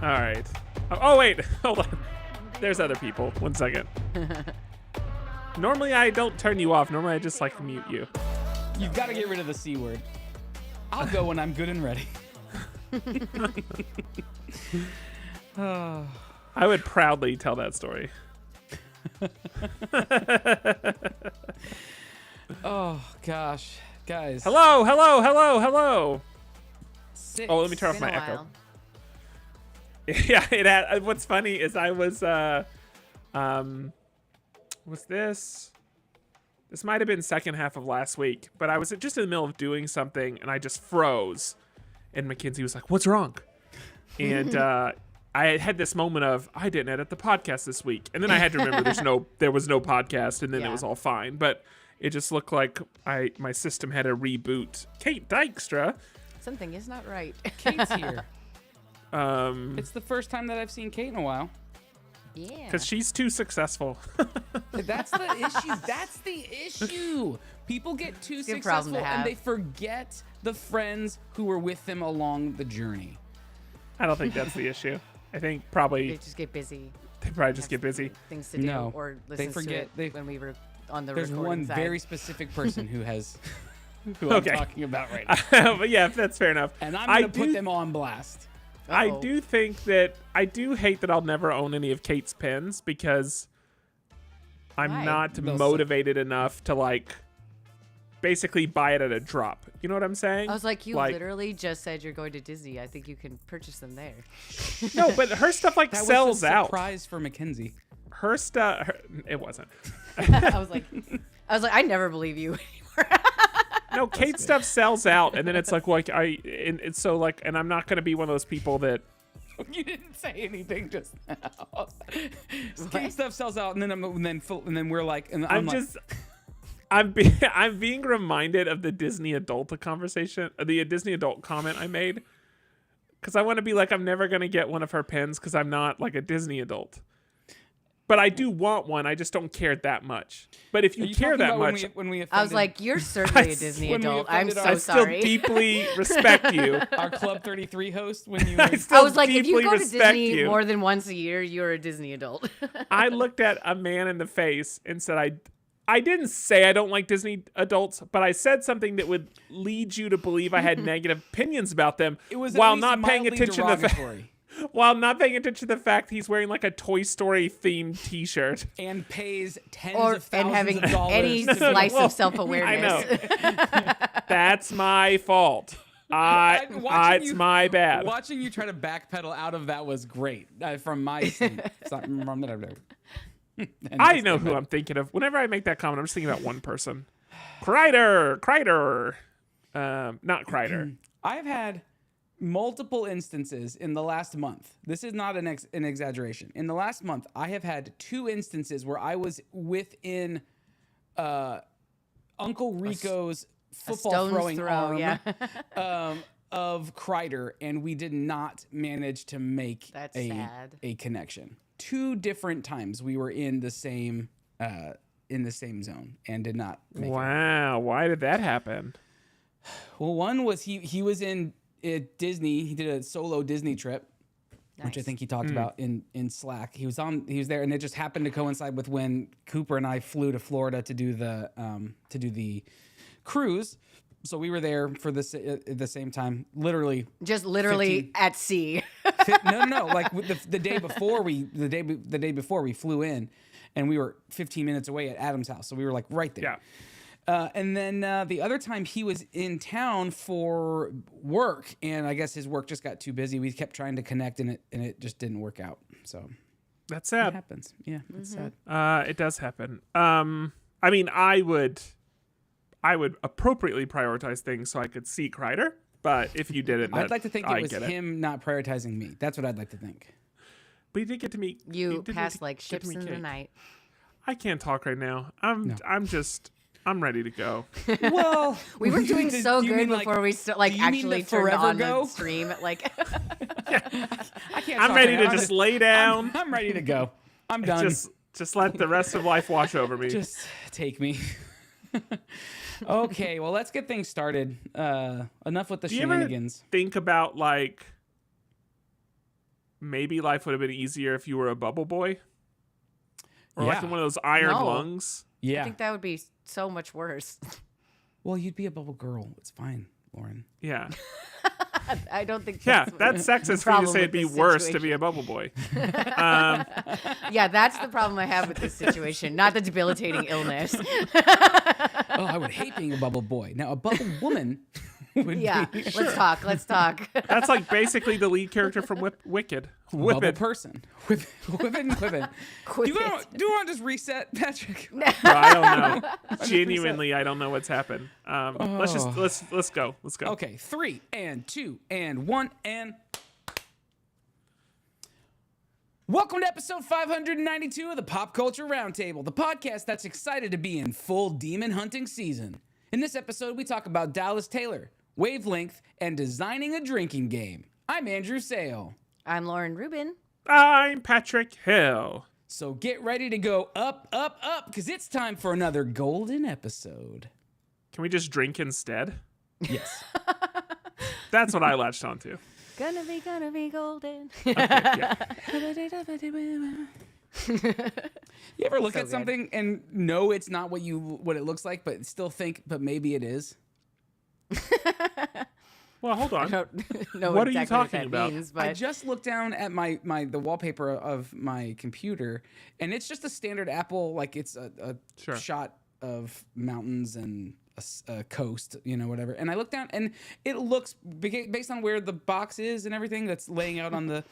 All right. Oh, wait. Hold on. There's other people. 1 second. Normally, I don't turn you off. Normally, I just like mute you. You've got to get rid of the C word. I'll go when I'm good and ready. I would proudly tell that story. Oh, gosh. Guys. Hello, hello, hello, hello. Six. Oh, let me turn off my echo. Yeah, it had. What's funny is I was, was this? This might have been second half of last week, but I was just in the middle of doing something and I just froze. And Mackenzie was like, "What's wrong?" And I had this moment of, I didn't edit the podcast this week, and then I had to remember there was no podcast, and then it was all fine. But it just looked like my system had a reboot. Kate Dykstra. Something is not right. Kate's here. It's the first time that I've seen Kate in a while. Yeah. Because she's too successful. That's the issue. That's the issue. People get too successful and they forget the friends who were with them along the journey. I don't think that's the issue. I think probably They just get busy. they probably just get busy. Things to do or listen to it when we were on the There's recording one side. very specific person who has who Okay. I'm talking about right now. But yeah, that's fair enough. And I'm going to put them on blast. I do think that I do hate that I'll never own any of Kate's pens because I'm Why? not motivated enough to like basically buy it at a drop. You know what I'm saying? I was like, you literally just said you're going to Disney. I think you can purchase them there. No, but her stuff like That sells was a out. surprise for Mackenzie. Her stuff, it wasn't. I was like, I never believe you anymore. No, Kate's stuff sells out, and then it's like it's so like, and I'm not gonna be one of those people that. You didn't say anything just now. Kate stuff sells out, and then we're like, and I'm being reminded of the Disney adult conversation, the Disney adult comment I made, because I want to be like, I'm never gonna get one of her pens because I'm not like a Disney adult. But I do want one. I just don't care that much. But if you care that much, I was like, you're certainly a Disney adult. I'm so sorry. I still deeply respect you. Our Club 33 host, when you I was like, if you go to Disney more than once a year, you're a Disney adult. I looked at a man in the face and said, I didn't say I don't like Disney adults, but I said something that would lead you to believe I had negative opinions about them while not paying attention to the fact. While not paying attention to the fact he's wearing like a Toy Story themed T-shirt and pays tens of thousands and having of dollars. any slice of self-awareness. I know. That's my fault. It's my bad. Watching you try to backpedal out of that was great from my seat. I know who I'm thinking of. Whenever I make that comment, I'm just thinking about one person. Kreider. Not Kreider. I've had multiple instances in the last month. This is not an exaggeration. In the last month, I have had 2 instances where I was within Uncle Rico's football throwing arm of Kreider, and we did not manage to make a connection. 2 different times we were in the same zone and did not make it. Wow, why did that happen? Well, one was he was in Disney. He did a solo Disney trip, which I think he talked about in Slack. He was there, and it just happened to coincide with when Cooper and I flew to Florida to do the cruise. So we were there for this at the same time, literally 15, at sea. No, like the day before we flew in, and we were 15 minutes away at Adam's house, so we were like right there. Yeah. And then the other time he was in town for work, and I guess his work just got too busy. We kept trying to connect, and it just didn't work out. So that's sad. It happens. Yeah, it's sad. It does happen. I mean, I would appropriately prioritize things so I could see Kreider, but if you didn't, I'd like to think it was him not prioritizing me. That's what I'd like to think. But you did get to meet. You passed like ships in the night. I can't talk right now. I'm ready to go. Well, we were doing so good before we actually turned on the stream. Like, I can't. I'm ready to just lay down. I'm ready to go. I'm done. Just let the rest of life wash over me. Just take me. Okay, well, let's get things started. Enough with the shenanigans. Think about like maybe life would have been easier if you were a bubble boy, or like in one of those iron lungs. Yeah, I think that would be so much worse. Well, you'd be a bubble girl. It's fine, Lauren. Yeah. I don't think. That's sexist for you to say it'd be worse to be a bubble boy. Yeah, that's the problem I have with this situation, not the debilitating illness. Oh, I would hate being a bubble boy. Now, a bubble woman would Yeah, be let's talk. That's like basically the lead character from Wicked. bubble person. Whippin'. Do you want to just reset, Patrick? No, I don't know. Genuinely, I don't know what's happened. Let's go. Okay, 3 and 2 and 1 and. Welcome to episode 592 of the Pop Culture Roundtable, the podcast that's excited to be in full demon hunting season. In this episode, we talk about Dallas Taylor, Wavelength, and designing a drinking game. I'm Andrew Sale. I'm Lauren Rubin. I'm Patrick Hill. So get ready to go up, because it's time for another golden episode. Can we just drink instead? Yes. That's what I latched onto. Gonna be golden. Okay, yeah. You ever look So at good. something and know it's not what it looks like, but still think, but maybe it is? Well, hold I on. don't know What are you exactly talking what that about? means, I but just looked down at the wallpaper of my computer, and it's just a standard Apple, like it's a Sure. shot of mountains and a coast, whatever. And I look down, and it looks, based on where the box is and everything that's laying out on the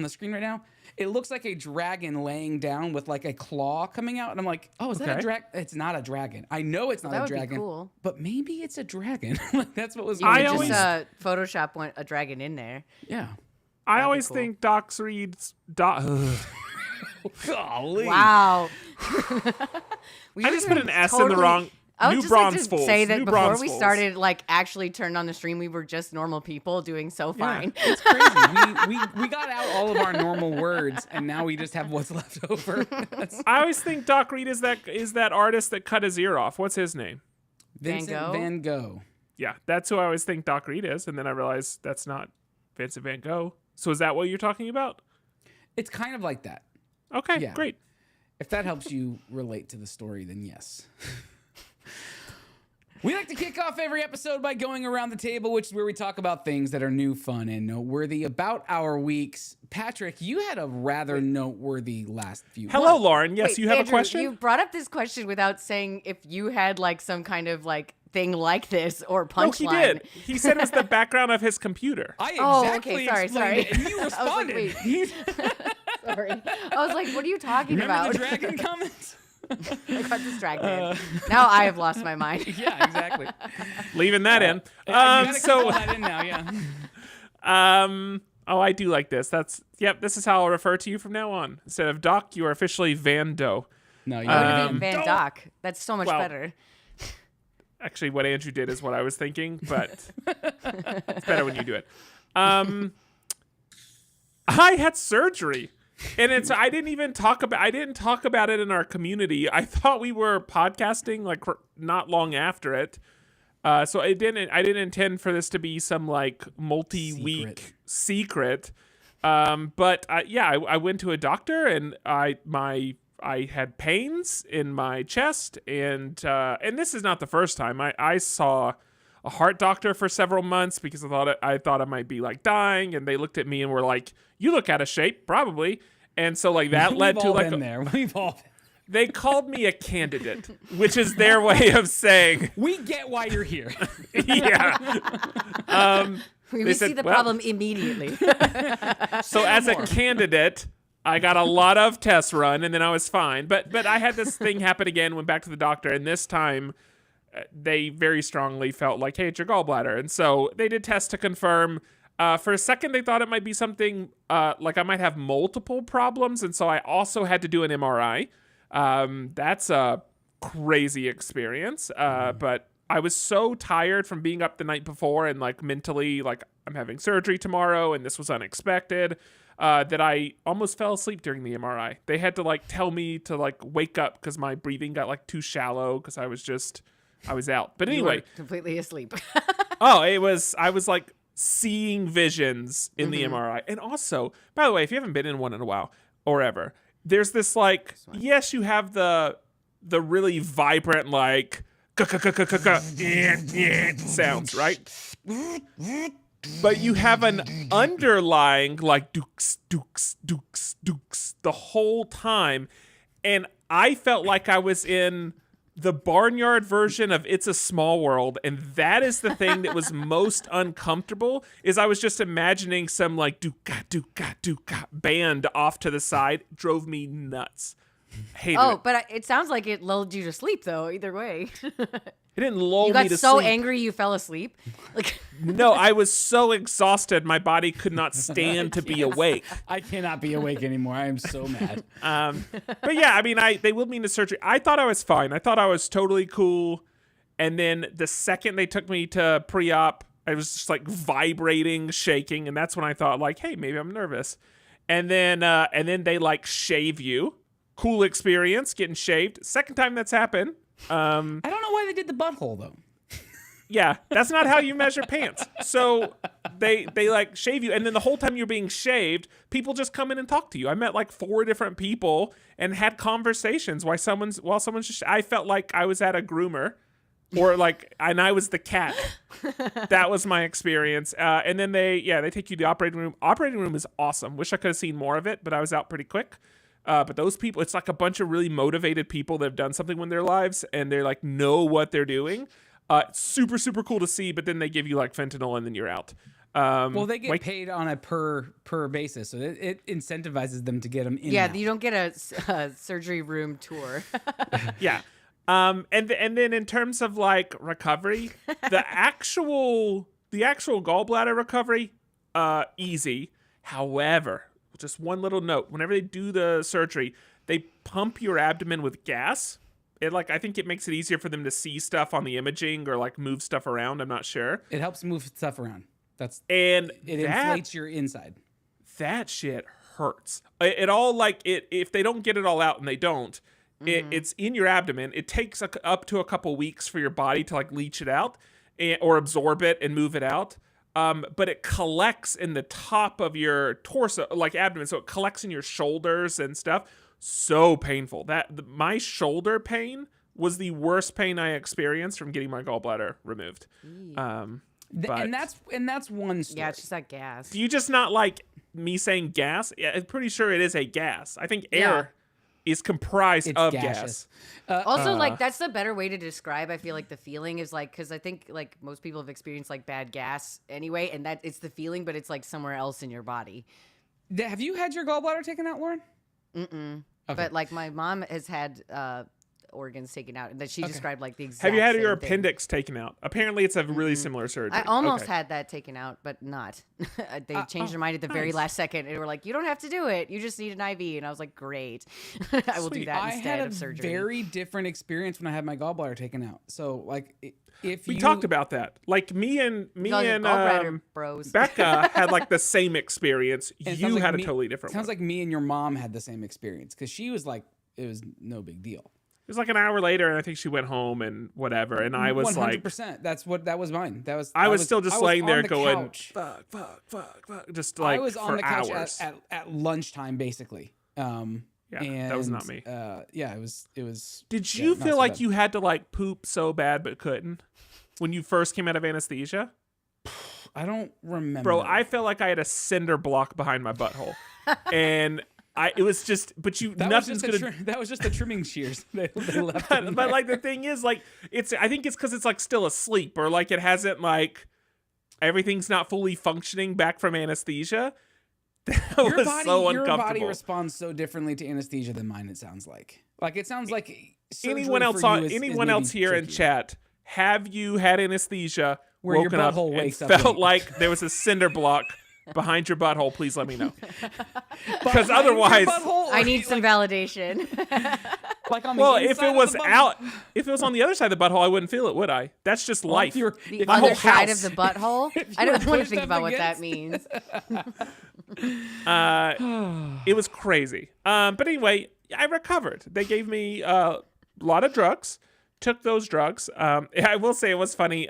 screen right now, it looks like a dragon laying down with like a claw coming out. And I'm like, oh, is that a Okay. dragon? It's not a dragon. I know it's not that a would be dragon. cool. But maybe it's a dragon. Like, that's what was You I could always- just Photoshop a dragon in there. yeah. I always cool. think Docs reads. Golly. Wow. I just put an S in the wrong. I would New just bronze like to fools. say that New before bronze we fools. started, like, actually turned on the stream, we were just normal people doing so fine. It's crazy. we got out all of our normal words, and now we just have what's left over. I always think Doc Reed is that artist that cut his ear off. What's his name? Vincent Gogh? Van Gogh. Yeah, that's who I always think Doc Reed is, and then I realized that's not Vincent Van Gogh. So is that what you're talking about? It's kind of like that. Okay, Yeah. great. If that helps you relate to the story, then yes. We like to kick off every episode by going around the table, which is where we talk about things that are new, fun, and noteworthy about our weeks. Patrick, you had a rather noteworthy last few Hello, weeks. Lauren. Yes, Wait, you have Andrew, a question? You brought up this question without saying if you had, like, some kind of, like, thing like this or punchline. No, he did. He said it was the background of his computer. I Oh, exactly okay, sorry. explained it, and you I was like, responded. wait. Sorry. I was like, what are you talking Remember about? the dragon comments? I got distracted. Now I have lost my mind. Yeah, exactly. Leaving that in. You gotta keep all So, that in now, yeah. oh, I do like this. This is how I'll refer to you from now on. Instead of Doc, you are officially Van Doe. No, you I would have been don't- Van Dock. That's so much well, better. Actually, what Andrew did is what I was thinking, but it's better when you do it. I had surgery. And I didn't talk about it in our community. I thought we were podcasting like not long after it. So I didn't intend for this to be some like multi-week secret. But I went to a doctor and I had pains in my chest and this is not the first time. I saw a heart doctor for several months because I thought I might be like dying, and they looked at me and were like, "You look out of shape, probably." And so like that led We've to all like been there. We've all been. they called me a candidate, which is their way of saying, We get why you're here. yeah. We they see said, the well- problem immediately. So as a candidate, I got a lot of tests run, and then I was fine. But I had this thing happen again, went back to the doctor, and this time they very strongly felt like, hey, it's your gallbladder. And so they did tests to confirm. For a second, they thought it might be something like I might have multiple problems, and so I also had to do an MRI. That's a crazy experience, but I was so tired from being up the night before and like mentally like I'm having surgery tomorrow and this was unexpected that I almost fell asleep during the MRI. They had to like tell me to like wake up because my breathing got like too shallow because I was out. But You anyway, were completely asleep. I was like seeing visions in the MRI. And also, by the way, if you haven't been in one in a while or ever, there's this like, yes, you have the really vibrant like sounds, right? But you have an underlying like dukes, dukes, dukes, dukes the whole time. And I felt like I was in the barnyard version of It's a Small World, and that is the thing that was most uncomfortable, is I was just imagining some like dooka dooka dooka band off to the side. Drove me nuts. Hated it. But it sounds like it lulled you to sleep though, either way. It didn't lull You me got to so sleep. angry you fell asleep. Like No, I was so exhausted my body could not stand to be awake. I cannot be awake anymore. I am so mad. But yeah, I mean, they wheeled me into surgery. I thought I was fine. I thought I was totally cool. And then the second they took me to pre-op, I was just like vibrating, shaking, and that's when I thought like, hey, maybe I'm nervous. And then they like shave you. Cool experience getting shaved. Second time that's happened. I don't know why they did the butthole though. Yeah, that's not how you measure pants. So they like shave you, and then the whole time you're being shaved, people just come in and talk to you. I met like 4 different people and had conversations while someone's just. I felt like I was at a groomer, and I was the cat. That was my experience. And then they take you to the operating room. Operating room is awesome. Wish I could have seen more of it, but I was out pretty quick. But those people, it's like a bunch of really motivated people that have done something in their lives, and they're like know what they're doing. Super, super cool to see, but then they give you like fentanyl and then you're out. Well, they get paid on a per basis, so it incentivizes them to get them in. yeah, you don't get a surgery room tour. Yeah. And then in terms of like recovery, the actual gallbladder recovery, easy. However, just one little note: whenever they do the surgery, they pump your abdomen with gas. I think it makes it easier for them to see stuff on the imaging or like move stuff around. I'm not sure. It helps move stuff around. It inflates your inside. That shit hurts. It all if they don't get it all out, and they don't, it's in your abdomen. It takes up to a couple weeks for your body to like leach it out or absorb it and move it out. But it collects in the top of your torso, like abdomen. So it collects in your shoulders and stuff. So painful. My shoulder pain was the worst pain I experienced from getting my gallbladder removed. And that's one story. Yeah, it's just that gas. Do you just not like me saying gas? Yeah, I'm pretty sure it is a gas. I think air is comprised of gaseous. gas. Also, like that's the better way to describe. I feel like the feeling is like, because I think like most people have experienced like bad gas anyway, and that it's the feeling, but it's like somewhere else in your body. Have you had your gallbladder taken out, Lauren? Mm-mm. Okay. But like my mom has had organs taken out, and that she described like the exact. Have you had your same thing. appendix taken out? Apparently, it's a really similar surgery. I almost Okay. had that taken out, but not. They changed their mind at the very last second, and they were like, "You don't have to do it. You just need an IV." And I was like, "Great, I will do Sweet. that I instead had of a surgery." very different experience when I had my gallbladder taken out. So like, if We you talked about that. Like me and gallbladder bros. Becca had like the same experience. And it You sounds like had a me- totally different Sounds one. like me and your mom had the same experience because she was like, it was no big deal. It was like an hour later, and I think she went home and whatever. And I was 100%. like, That was mine. I was still just laying there on the going, couch. fuck, just like I was for on the couch hours. at lunchtime, basically. Yeah, that was not me. Yeah, it was. Did yeah, you not feel so like bad. you had to like poop so bad but couldn't when you first came out of anesthesia? I don't remember. Bro, I felt like I had a cinder block behind my butthole. And it was just, but nothing's gonna. That was just the trimming shears. They left. it in But there. like the thing is, like I think it's because it's like still asleep, or like it hasn't like everything's not fully functioning back from anesthesia. That was so your body uncomfortable. responds so differently to anesthesia than mine. It sounds like it sounds like surgery Anyone else for you is anyone maybe else here in tricky. chat? Have you had anesthesia, Where your woken up, butthole and wakes up felt late? like there was a cinder block behind your butthole? Please let me know. Because Behind your otherwise, butthole, I or need some validation. like on the well, if inside it of was the butthole? out, if it was on the other side of the butthole, I wouldn't feel it, would I? That's just Well, life. if you're- The My other whole side house. of the butthole. I were don't want to pushed think up about what that against- means. It was crazy. But anyway, I recovered. They gave me a lot of drugs took those drugs. I will say it was funny.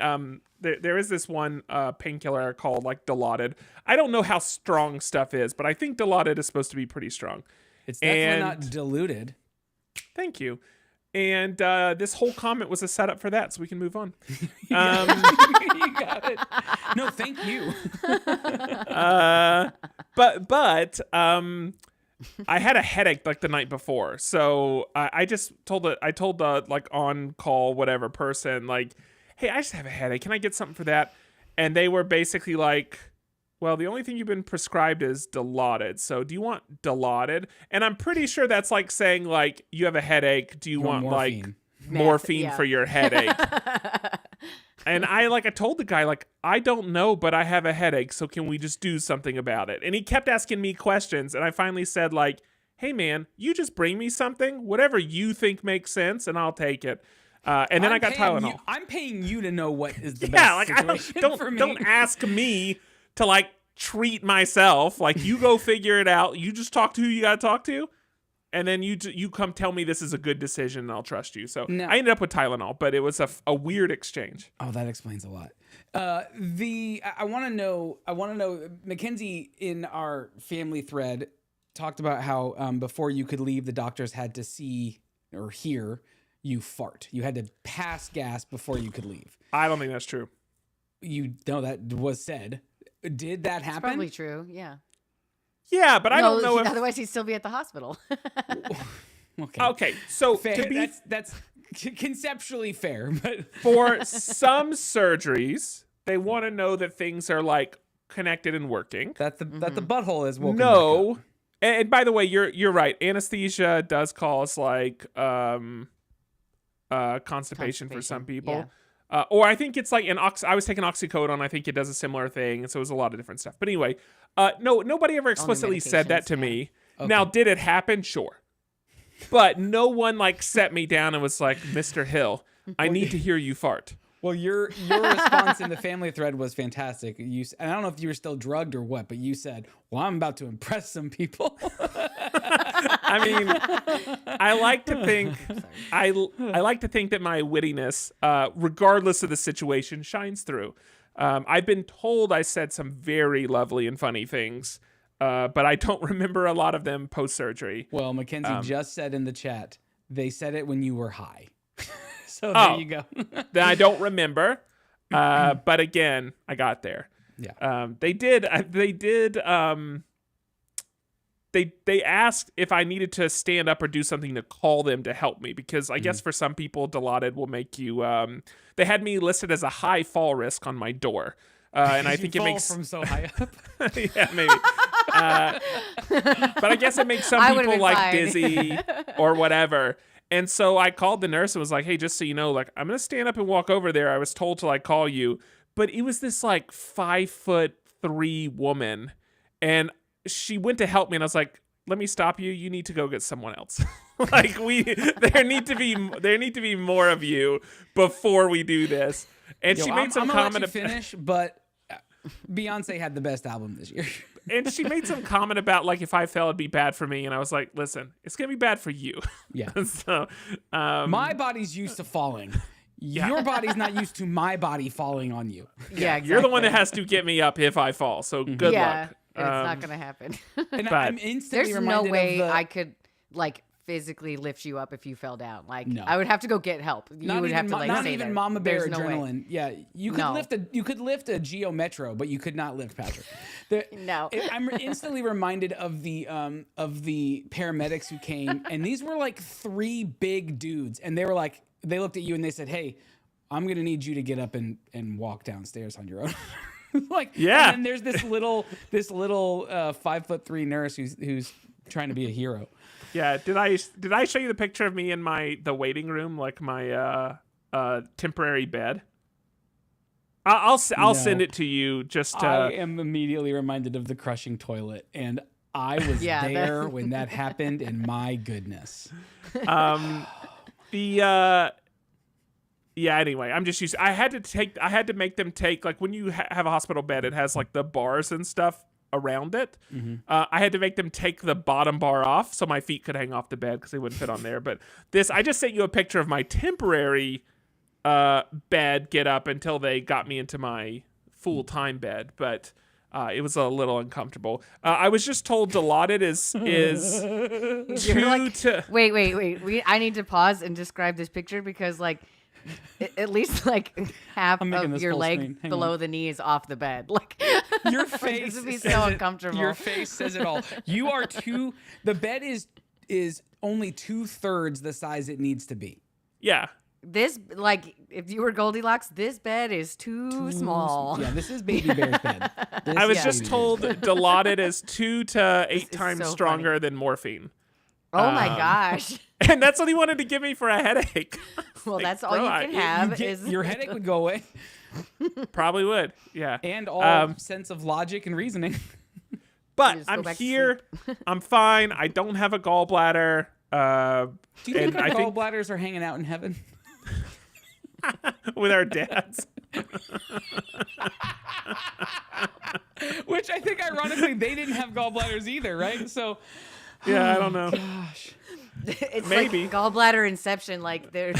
There is this one painkiller called like Dilaudid. I don't know how strong stuff is, but I think Dilaudid is supposed to be pretty strong. It's definitely not diluted. Thank you. And this whole comment was a setup for that, so we can move on. You got it. No, thank you. But I had a headache like the night before, so I just told the like on call whatever person like, hey, I just have a headache. Can I get something for that? And they were basically like, well, the only thing you've been prescribed is Dilaudid. So do you want Dilaudid? And I'm pretty sure that's like saying like, you have a headache. Do you want morphine. like morphine for your headache? And I told the guy, like, I don't know, but I have a headache. So can we just do something about it? And he kept asking me questions. And I finally said like, hey man, you just bring me something, whatever you think makes sense, and I'll take it. And then I got Tylenol. I'm paying you to know what is the best situation for me. Don't ask me to like treat myself. Like, you go figure it out. You just talk to who you got to talk to, and then you come tell me this is a good decision, and I'll trust you. So I ended up with Tylenol, but it was a weird exchange. Oh, that explains a lot. I want to know. Mackenzie in our family thread talked about how before you could leave, the doctors had to see or hear you fart. You had to pass gas before you could leave. I don't think that's true. You know that was said. Did that happen? Probably true. Yeah. Yeah, but I don't know if otherwise he'd still be at the hospital. Okay, so fair. That's conceptually fair, but for some surgeries, they want to know that things are like connected and working. that the butthole is woken No. back up. And by the way, you're right. Anesthesia does cause like constipation for some people. Yeah. Or I think it's like I was taking oxycodone. I think it does a similar thing. And so it was a lot of different stuff. But anyway, nobody ever explicitly said that to me. Okay. Now, did it happen? Sure. But no one like set me down and was like, Mr. Hill, I need to hear you fart. Well, your response in the family thread was fantastic. And I don't know if you were still drugged or what, but you said, well, I'm about to impress some people. I mean, I like to think that my wittiness, regardless of the situation, shines through. I've been told I said some very lovely and funny things, but I don't remember a lot of them post-surgery. Well, Mackenzie just said in the chat, they said it when you were high. So there you go. That I don't remember, but again, I got there. Yeah. They asked if I needed to stand up or do something to call them to help me, because I guess for some people, Dilaudid will make you. They had me listed as a high fall risk on my door, and I think it makes from so high up. Yeah, maybe. But I guess it makes some people like fine. dizzy or whatever. And so I called the nurse and was like, hey, just so you know, like, I'm going to stand up and walk over there. I was told to like call you. But it was this like 5'3" woman. And she went to help me. And I was like, let me stop you. You need to go get someone else. Like there need to be more of you before we do this. And she made some comment. Finish, but Beyonce had the best album this year. And she made some comment about like, if I fell, it'd be bad for me. And I was like, listen, it's going to be bad for you. Yeah. So my body's used to falling. Yeah. Your body's not used to my body falling on you. Yeah, exactly. You're the one that has to get me up if I fall. So good luck. And it's not going to happen. And But I'm instantly There's no reminded way of the, I could like physically lift you up if you fell down. Like No. I would have to go get help. You not would even, have to like not stay even there. Mama Bear There's no way. adrenaline. Yeah, you could lift a Geo Metro, but you could not lift Patrick. No. I'm instantly reminded of the paramedics who came, and these were like 3 big dudes, and they looked at you and they said, "Hey, I'm gonna need you to get up and walk downstairs on your own." Like, yeah. And then there's this little 5'3" nurse who's trying to be a hero. Yeah. Did I show you the picture of me in the waiting room, like my temporary bed? I'll send it to you. Just I am immediately reminded of the crushing toilet, and I was there when that happened, and my goodness. Yeah, anyway, I'm just used. I had to make them take, like, when you have a hospital bed, it has like the bars and stuff around it. I had to make them take the bottom bar off so my feet could hang off the bed because they wouldn't fit on there. But this, I just sent you a picture of my temporary bed get up until they got me into my full-time bed. But it was a little uncomfortable. I was just told Dilaudid is Wait. I need to pause and describe this picture because like at least like half of your leg below the knee is off the bed. Like your face this would be so uncomfortable. Your face says it all. You are the bed is only 2/3 the size it needs to be. Yeah. This, like, if you were Goldilocks, this bed is too small. Yeah, this is Baby Bear's bed. I was just told Dilaudid is 2 to 8 times so stronger than morphine. Oh my gosh. And that's what he wanted to give me for a headache. Well, Like, that's all you can have is your headache would go away. Probably would, yeah. And all sense of logic and reasoning. But I'm here. I'm fine. I don't have a gallbladder. Do you think our gallbladders are hanging out in heaven? With our dads. Which I think, ironically, they didn't have gallbladders either, right? So, yeah, I don't know. Gosh. It's Maybe. like gallbladder inception. Like your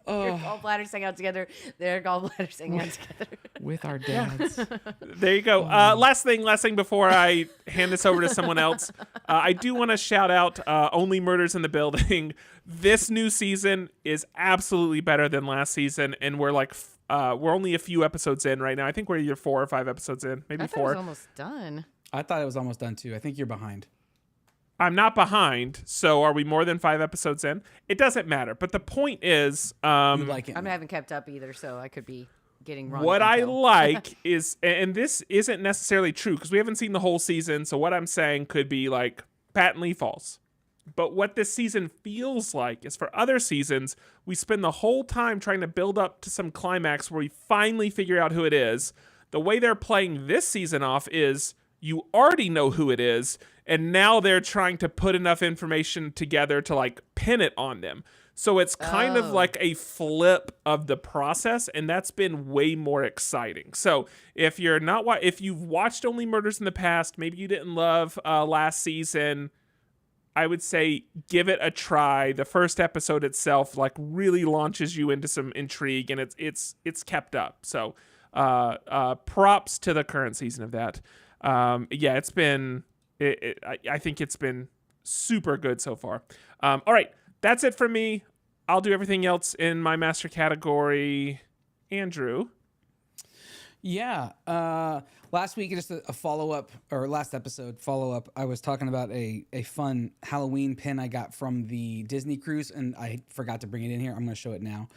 gallbladders hang out together. Their gallbladders hang out together. With our dads. There you go. Last thing before I hand this over to someone else. I do want to shout out Only Murders in the Building. This new season is absolutely better than last season, and we're like we're only a few episodes in right now. I think we're either 4 or 5 episodes in, maybe I thought 4. it was almost done. I thought it was almost done too. I think you're behind. I'm not behind, so are we more than 5 episodes in? It doesn't matter. But the point is, You like it. I haven't kept up either, so I could be getting wrong. what I info. like is, and this isn't necessarily true because we haven't seen the whole season, so what I'm saying could be like patently false. But what this season feels like is for other seasons, we spend the whole time trying to build up to some climax where we finally figure out who it is. The way they're playing this season off is you already know who it is, and now they're trying to put enough information together to like pin it on them. So it's kind of like a flip of the process, and that's been way more exciting. So if you've watched Only Murders in the past, maybe you didn't love last season, I would say give it a try. The first episode itself like really launches you into some intrigue, and it's kept up. So props to the current season of that. Yeah, it's been. I think it's been super good so far. All right, that's it for me. I'll do everything else in my master category. Andrew. Yeah. Last week, just a follow-up, or last episode follow-up, I was talking about a fun Halloween pin I got from the Disney cruise, and I forgot to bring it in here. I'm going to show it now.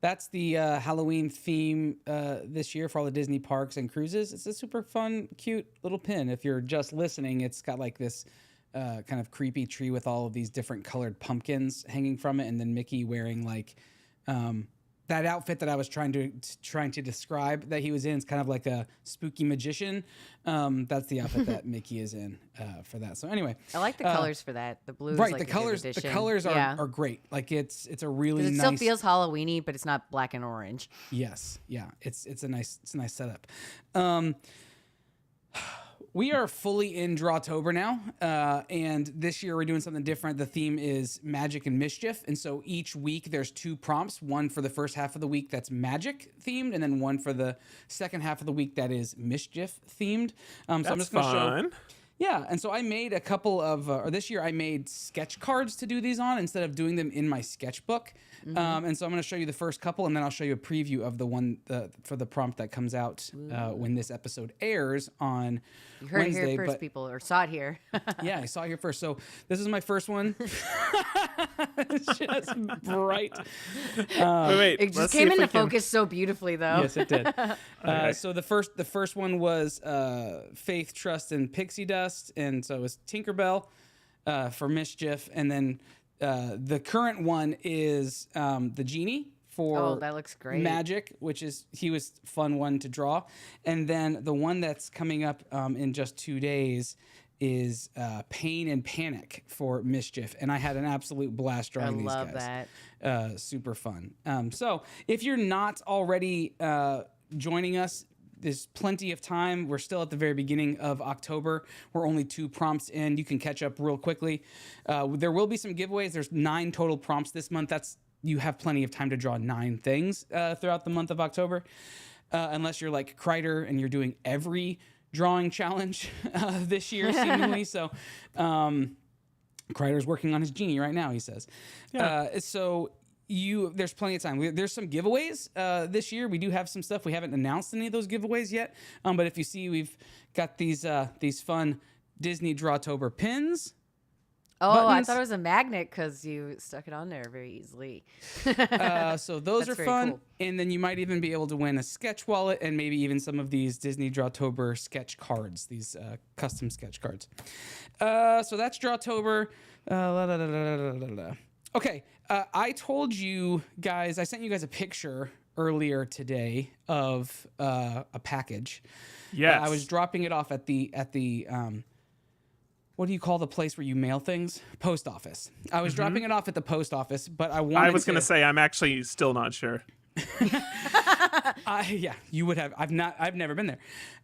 That's the Halloween theme this year for all the Disney parks and cruises. It's a super fun, cute little pin. If you're just listening, it's got like this kind of creepy tree with all of these different colored pumpkins hanging from it, and then Mickey wearing like that outfit that I was trying to describe that he was in. It's kind of like a spooky magician. That's the outfit that Mickey is in for that. So anyway, I like the colors for that. The blue, right? Is like the colors, are great. Like it's a really nice. It still feels Halloweeny, but it's not black and orange. Yes, yeah. It's a nice setup. We are fully in Drawtober now, and this year we're doing something different. The theme is magic and mischief, and so each week there's 2 prompts, one for the first half of the week that's magic themed, and then one for the second half of the week that is mischief themed. So I'm just going to show. Yeah, and so I made a couple of, or this year I made sketch cards to do these on instead of doing them in my sketchbook. And so I'm going to show you the first couple, and then I'll show you a preview of the one for the prompt that comes out when this episode airs on You heard Wednesday. it here first, people, or saw it here. Yeah, I saw it here first. So this is my first one. It's just bright. Wait, It just came into focus so beautifully, though. Yes, it did. So the first one was Faith, Trust, and Pixie Dust, and so it was Tinkerbell for mischief, and then the current one is the Genie for that looks great. magic, which is he was fun one to draw, and then the one that's coming up in just 2 days is Pain and Panic for mischief, and I had an absolute blast drawing these guys. I love that. Super fun. So if you're not already joining us, there's plenty of time. We're still at the very beginning of October. We're only 2 prompts in. You can catch up real quickly. There will be some giveaways. There's 9 total prompts this month. You have plenty of time to draw 9 things throughout the month of October, unless you're like Kreider and you're doing every drawing challenge this year, seemingly. So Kreider's working on his genie right now, he says. Yeah. So there's plenty of time. There's some giveaways this year. We do have some stuff. We haven't announced any of those giveaways yet. But if you see, we've got these fun Disney Drawtober pins. Oh, buttons. I thought it was a magnet because you stuck it on there very easily. So those That's are very fun. cool. And then you might even be able to win a sketch wallet and maybe even some of these Disney Drawtober sketch cards, these custom sketch cards. So that's Drawtober. Okay. I told you guys, I sent you guys a picture earlier today of a package. Yes. I was dropping it off at the what do you call the place where you mail things? Post office. I was dropping it off at the post office, but I wanted I was going to say, I'm actually still not sure. Yeah, you would have. I've never been there.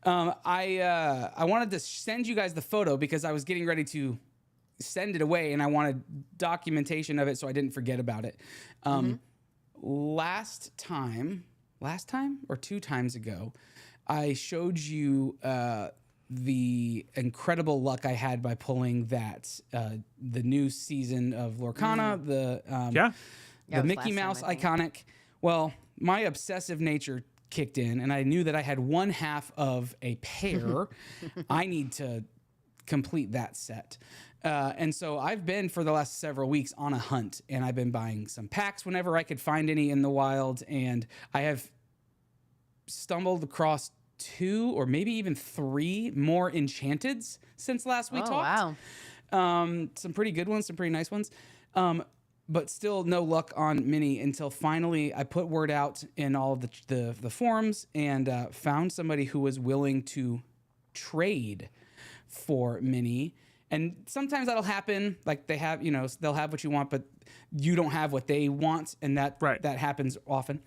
I wanted to send you guys the photo because I was getting ready to send it away and I wanted documentation of it so I didn't forget about it. Last time or 2 times ago, I showed you the incredible luck I had by pulling the new season of Lorcana, the Yeah, it was Mickey last time, Mouse I think. iconic. Well, my obsessive nature kicked in, and I knew that I had 1/2 of a pair. I need to complete that set. And so I've been for the last several weeks on a hunt, and I've been buying some packs whenever I could find any in the wild, and I have stumbled across 2 or maybe even 3 more enchanteds since last we talked. Wow. Some pretty good ones, some pretty nice ones. But still no luck on Mini until finally I put word out in all of the forums and found somebody who was willing to trade for Mini. And sometimes that'll happen. Like they have, they'll have what you want, but you don't have what they want. And that happens often.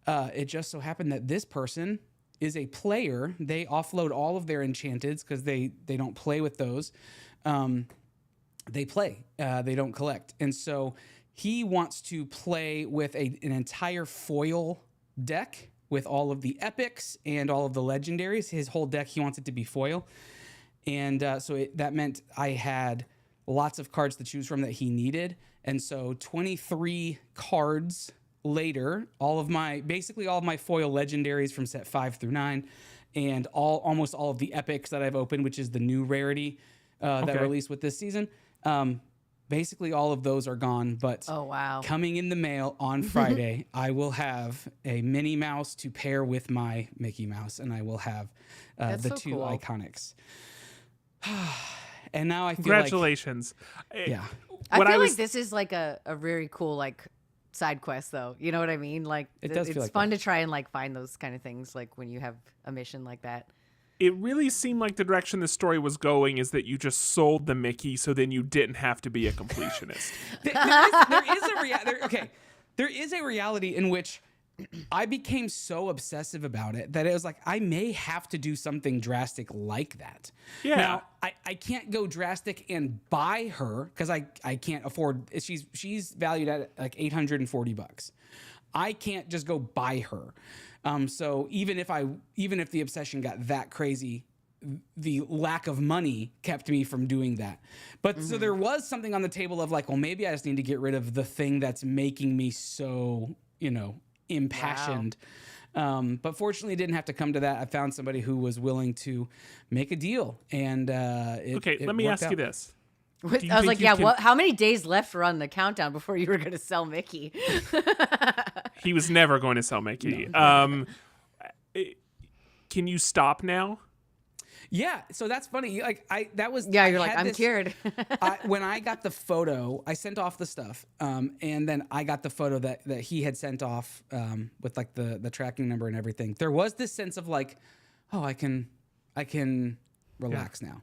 It just so happened that this person is a player. They offload all of their enchanteds because they don't play with those. They play. They don't collect. And so he wants to play with an entire foil deck with all of the epics and all of the legendaries. His whole deck, he wants it to be foil. And that meant I had lots of cards to choose from that he needed. And so 23 cards later, basically all of my foil legendaries from set 5 through 9 and almost all of the epics that I've opened, which is the new rarity that released with this season. Basically all of those are gone, but Oh, wow. coming in the mail on Friday, I will have a Minnie Mouse to pair with my Mickey Mouse, and I will have That's the so 2 cool. iconics. And now I feel Congratulations. yeah. I What feel I was- like this is like a very cool side quest though. You know what I mean? Like It does feel it's like fun to try and find those kind of things when you have a mission like that. It really seemed like the direction the story was going is that you just sold the Mickey so then you didn't have to be a completionist. There is a reality in which I became so obsessive about it that it was like I may have to do something drastic like that. Yeah. Now I can't go drastic and buy her because I can't afford. She's valued at like $840. I can't just go buy her. So even if the obsession got that crazy, the lack of money kept me from doing that. But so there was something on the table of well, maybe I just need to get rid of the thing that's making me so, impassioned. But fortunately it didn't have to come to that. I found somebody who was willing to make a deal, and it let me worked ask you out. this. I Do was you like, think you yeah, can- how many days left were on the countdown before you were going to sell Mickey? He was never going to sell Mickey. Can you stop now? Yeah, so that's funny. you're I like, had I'm this- cured. When I got the photo, I sent off the stuff, and then I got the photo that he had sent off with the tracking number and everything. There was this sense of oh, I can relax now.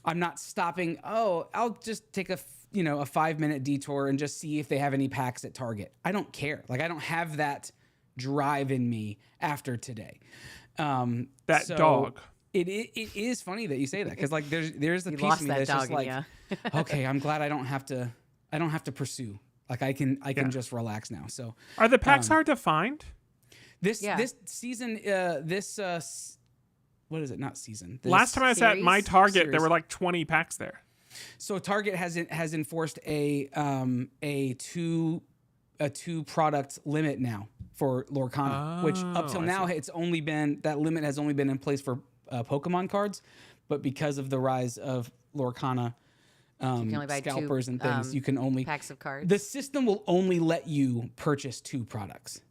I'm not stopping. Oh, I'll just take a 5-minute detour and just see if they have any packs at Target. I don't care. I don't have that drive in me after today. That dog. It is funny that you say that, because like there's the You piece lost of me that that's just dog in like, ya. okay, I'm glad I don't have to pursue. Like I can just relax now. So Are the packs hard to find? this season, what is it? Not season. This Last time I was at my Target, there series. were like 20 packs there. So Target has enforced a two product limit now for Lorcana, which up till now it's only been, that limit has only been in place for Pokemon cards, but because of the rise of Lorcana can only buy scalpers two, and things, you can only packs of cards. The system will only let you purchase 2 products.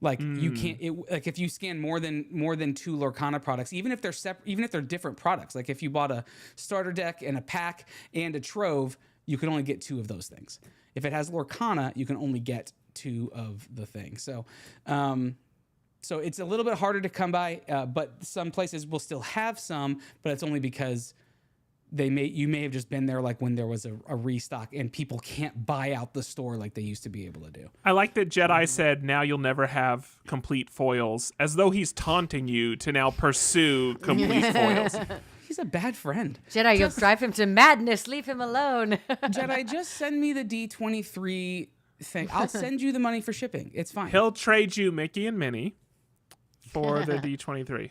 Like you can't, like if you scan more than 2 Lorcana products, even if they're different products. Like if you bought a starter deck and a pack and a trove, you can only get 2 of those things. If it has Lorcana, you can only get 2 of the things. So, so it's a little bit harder to come by, but some places will still have some, but it's only because you may have just been there like when there was a restock and people can't buy out the store like they used to be able to do. I like that Jedi said, now you'll never have complete foils, as though he's taunting you to now pursue complete foils. He's a bad friend. Jedi, you'll drive him to madness. Leave him alone. Jedi, just send me the D23 thing. I'll send you the money for shipping. It's fine. He'll trade you Mickey and Minnie for the D23.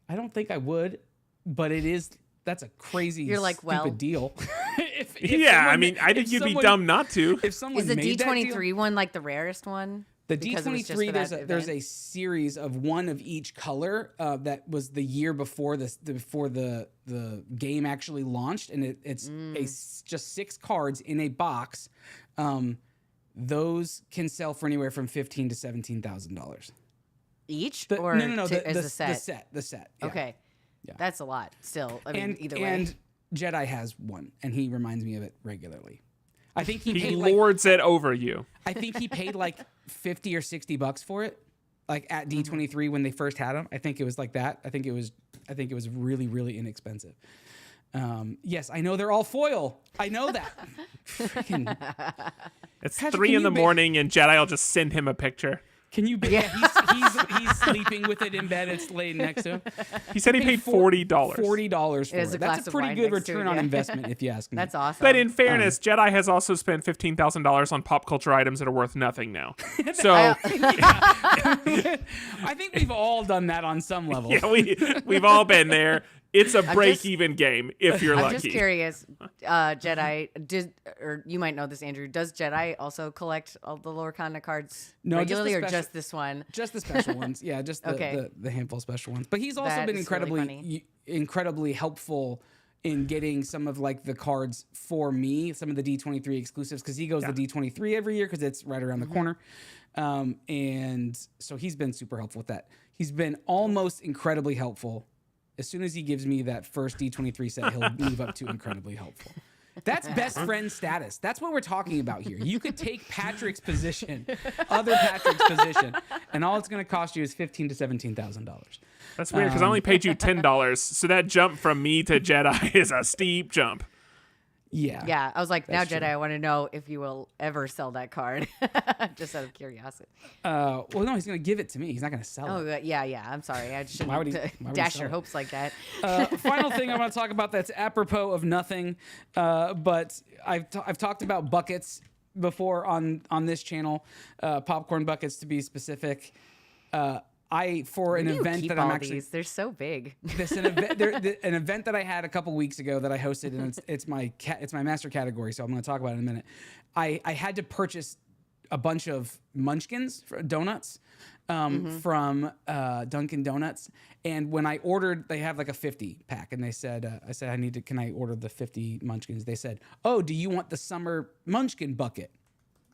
I don't think I would, but that's a crazy, You're like, stupid well. deal. Yeah, I mean, I think you'd be dumb not to. If someone Is the made that D23 deal, one like the rarest one? the Because it was just D23, for that there's event? a series of one of each color that was the year before the game actually launched, and it's just 6 cards in a box. Those can sell for anywhere from $15,000 to $17,000. Each? No, Or as a set? The set. Yeah. Okay. Yeah. That's a lot still. I mean, either way. And Jedi has one, and he reminds me of it regularly. I think he He paid like, lords it over you. I think he paid like $50 or $60 for it, like at D23 when they first had them. I think it was like that. I think it was really, really inexpensive. Yes, I know they're all foil. I know that. Freaking, It's Patrick, 3 can in the you ba- morning, and Jedi will just send him a picture. can you? He's sleeping with it in bed. It's laying next to him. He said he paid $40. $40 for It is a it. glass That's a of pretty wine good next to it, return on yeah. investment, if you ask me. That's awesome. But in fairness, Jedi has also spent $15,000 on pop culture items that are worth nothing now. So I think we've all done that on some level. yeah, we've all been there. It's a break-even game if you're I'm lucky. just curious, Jedi, or you might know this, Andrew. Does Jedi also collect all the Lorcana cards No, just the regularly, or special- just this one? Just the special ones. Yeah, just the, Okay. the handful of special ones. But he's also That been is really incredibly helpful in getting some of like the cards for me, some of the D23 exclusives, because he goes the D23 every year because it's right around the corner. And so he's been super helpful with that. He's been almost incredibly helpful. As soon as he gives me that first D23 set, he'll move up to incredibly helpful. That's best friend status. That's what we're talking about here. You could take Patrick's position, other Patrick's position, and all it's going to cost you is $15,000 to $17,000. That's weird because I only paid you $10, so that jump from me to Jedi is a steep jump. Yeah. Yeah, I was like, now That's Jedi, true. I want to know if you will ever sell that card, just out of curiosity. Well, no, he's going to give it to me. He's not going to sell Oh, it. yeah. I'm sorry, I shouldn't Why would he dash sell your it? hopes like that. Final thing I want to talk about that's apropos of nothing, but I've talked about buckets before on this channel, popcorn buckets to be specific. For an Where do you event keep that all I'm actually these? They're so big. an event that I had a couple weeks ago that I hosted, and it's my master category, so I'm going to talk about it in a minute. I had to purchase a bunch of Munchkins donuts from Dunkin' Donuts, and when I ordered, they have like a 50 pack, and they said, I said, can I order the 50 Munchkins? They said, oh, do you want the summer Munchkin bucket?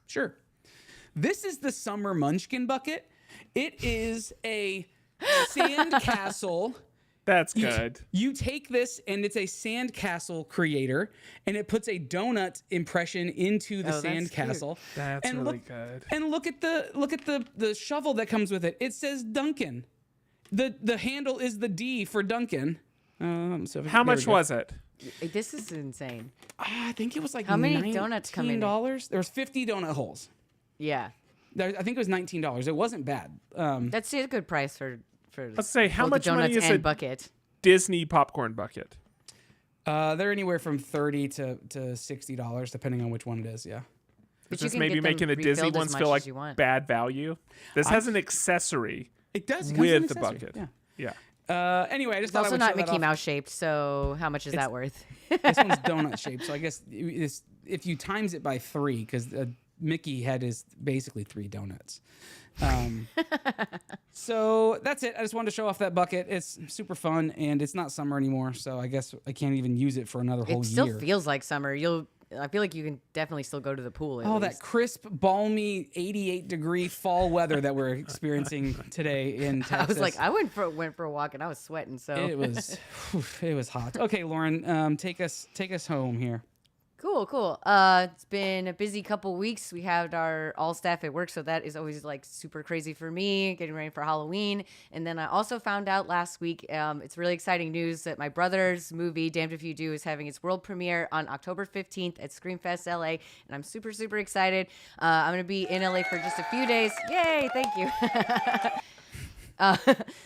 Sure. This is the summer Munchkin bucket. It is a sand castle. That's good. You take this, and it's a sand castle creator, and it puts a donut impression into the Oh, sand that's cute. castle. That's and really good. And look at the shovel that comes with it. It says Duncan. The handle is the D for Duncan. How much was it? This is insane. I think it was like How many donuts come in it? $19. There was 50 donut holes. Yeah. I think it was $19. It wasn't bad. That's a good price for Let's say, how both much the donuts money is and a bucket. Disney popcorn bucket? They're anywhere from $30 to $60, depending on which one it is. Yeah. But Is you this can maybe get them making the Disney refilled as ones much feel as like you want. bad value? This has an accessory It does. It comes with an the accessory, bucket. Yeah. Yeah. Anyway, I just It's thought I also would not show that Mickey off. Mouse shaped, so how much is that worth? This one's donut shaped, so I guess if you times it by 3, because the Mickey head is basically 3 donuts. So that's it. I just wanted to show off that bucket. It's super fun, and it's not summer anymore, so I guess I can't even use it for another whole It still year. feels like summer. I feel like you can definitely still go to the pool. At Oh, least. that crisp, balmy, 88-degree fall weather that we're experiencing today in Texas. I was like, I went for a walk and I was sweating. So it was hot. Okay, Lauren, take us home here. Cool. It's been a busy couple weeks. We had our all staff at work, so that is always like super crazy for me, getting ready for Halloween. And then I also found out last week, it's really exciting news that my brother's movie, Damned If You Do, is having its world premiere on October 15th at Screamfest LA. And I'm super, super excited. I'm going to be in LA for just a few days. Yay, thank you.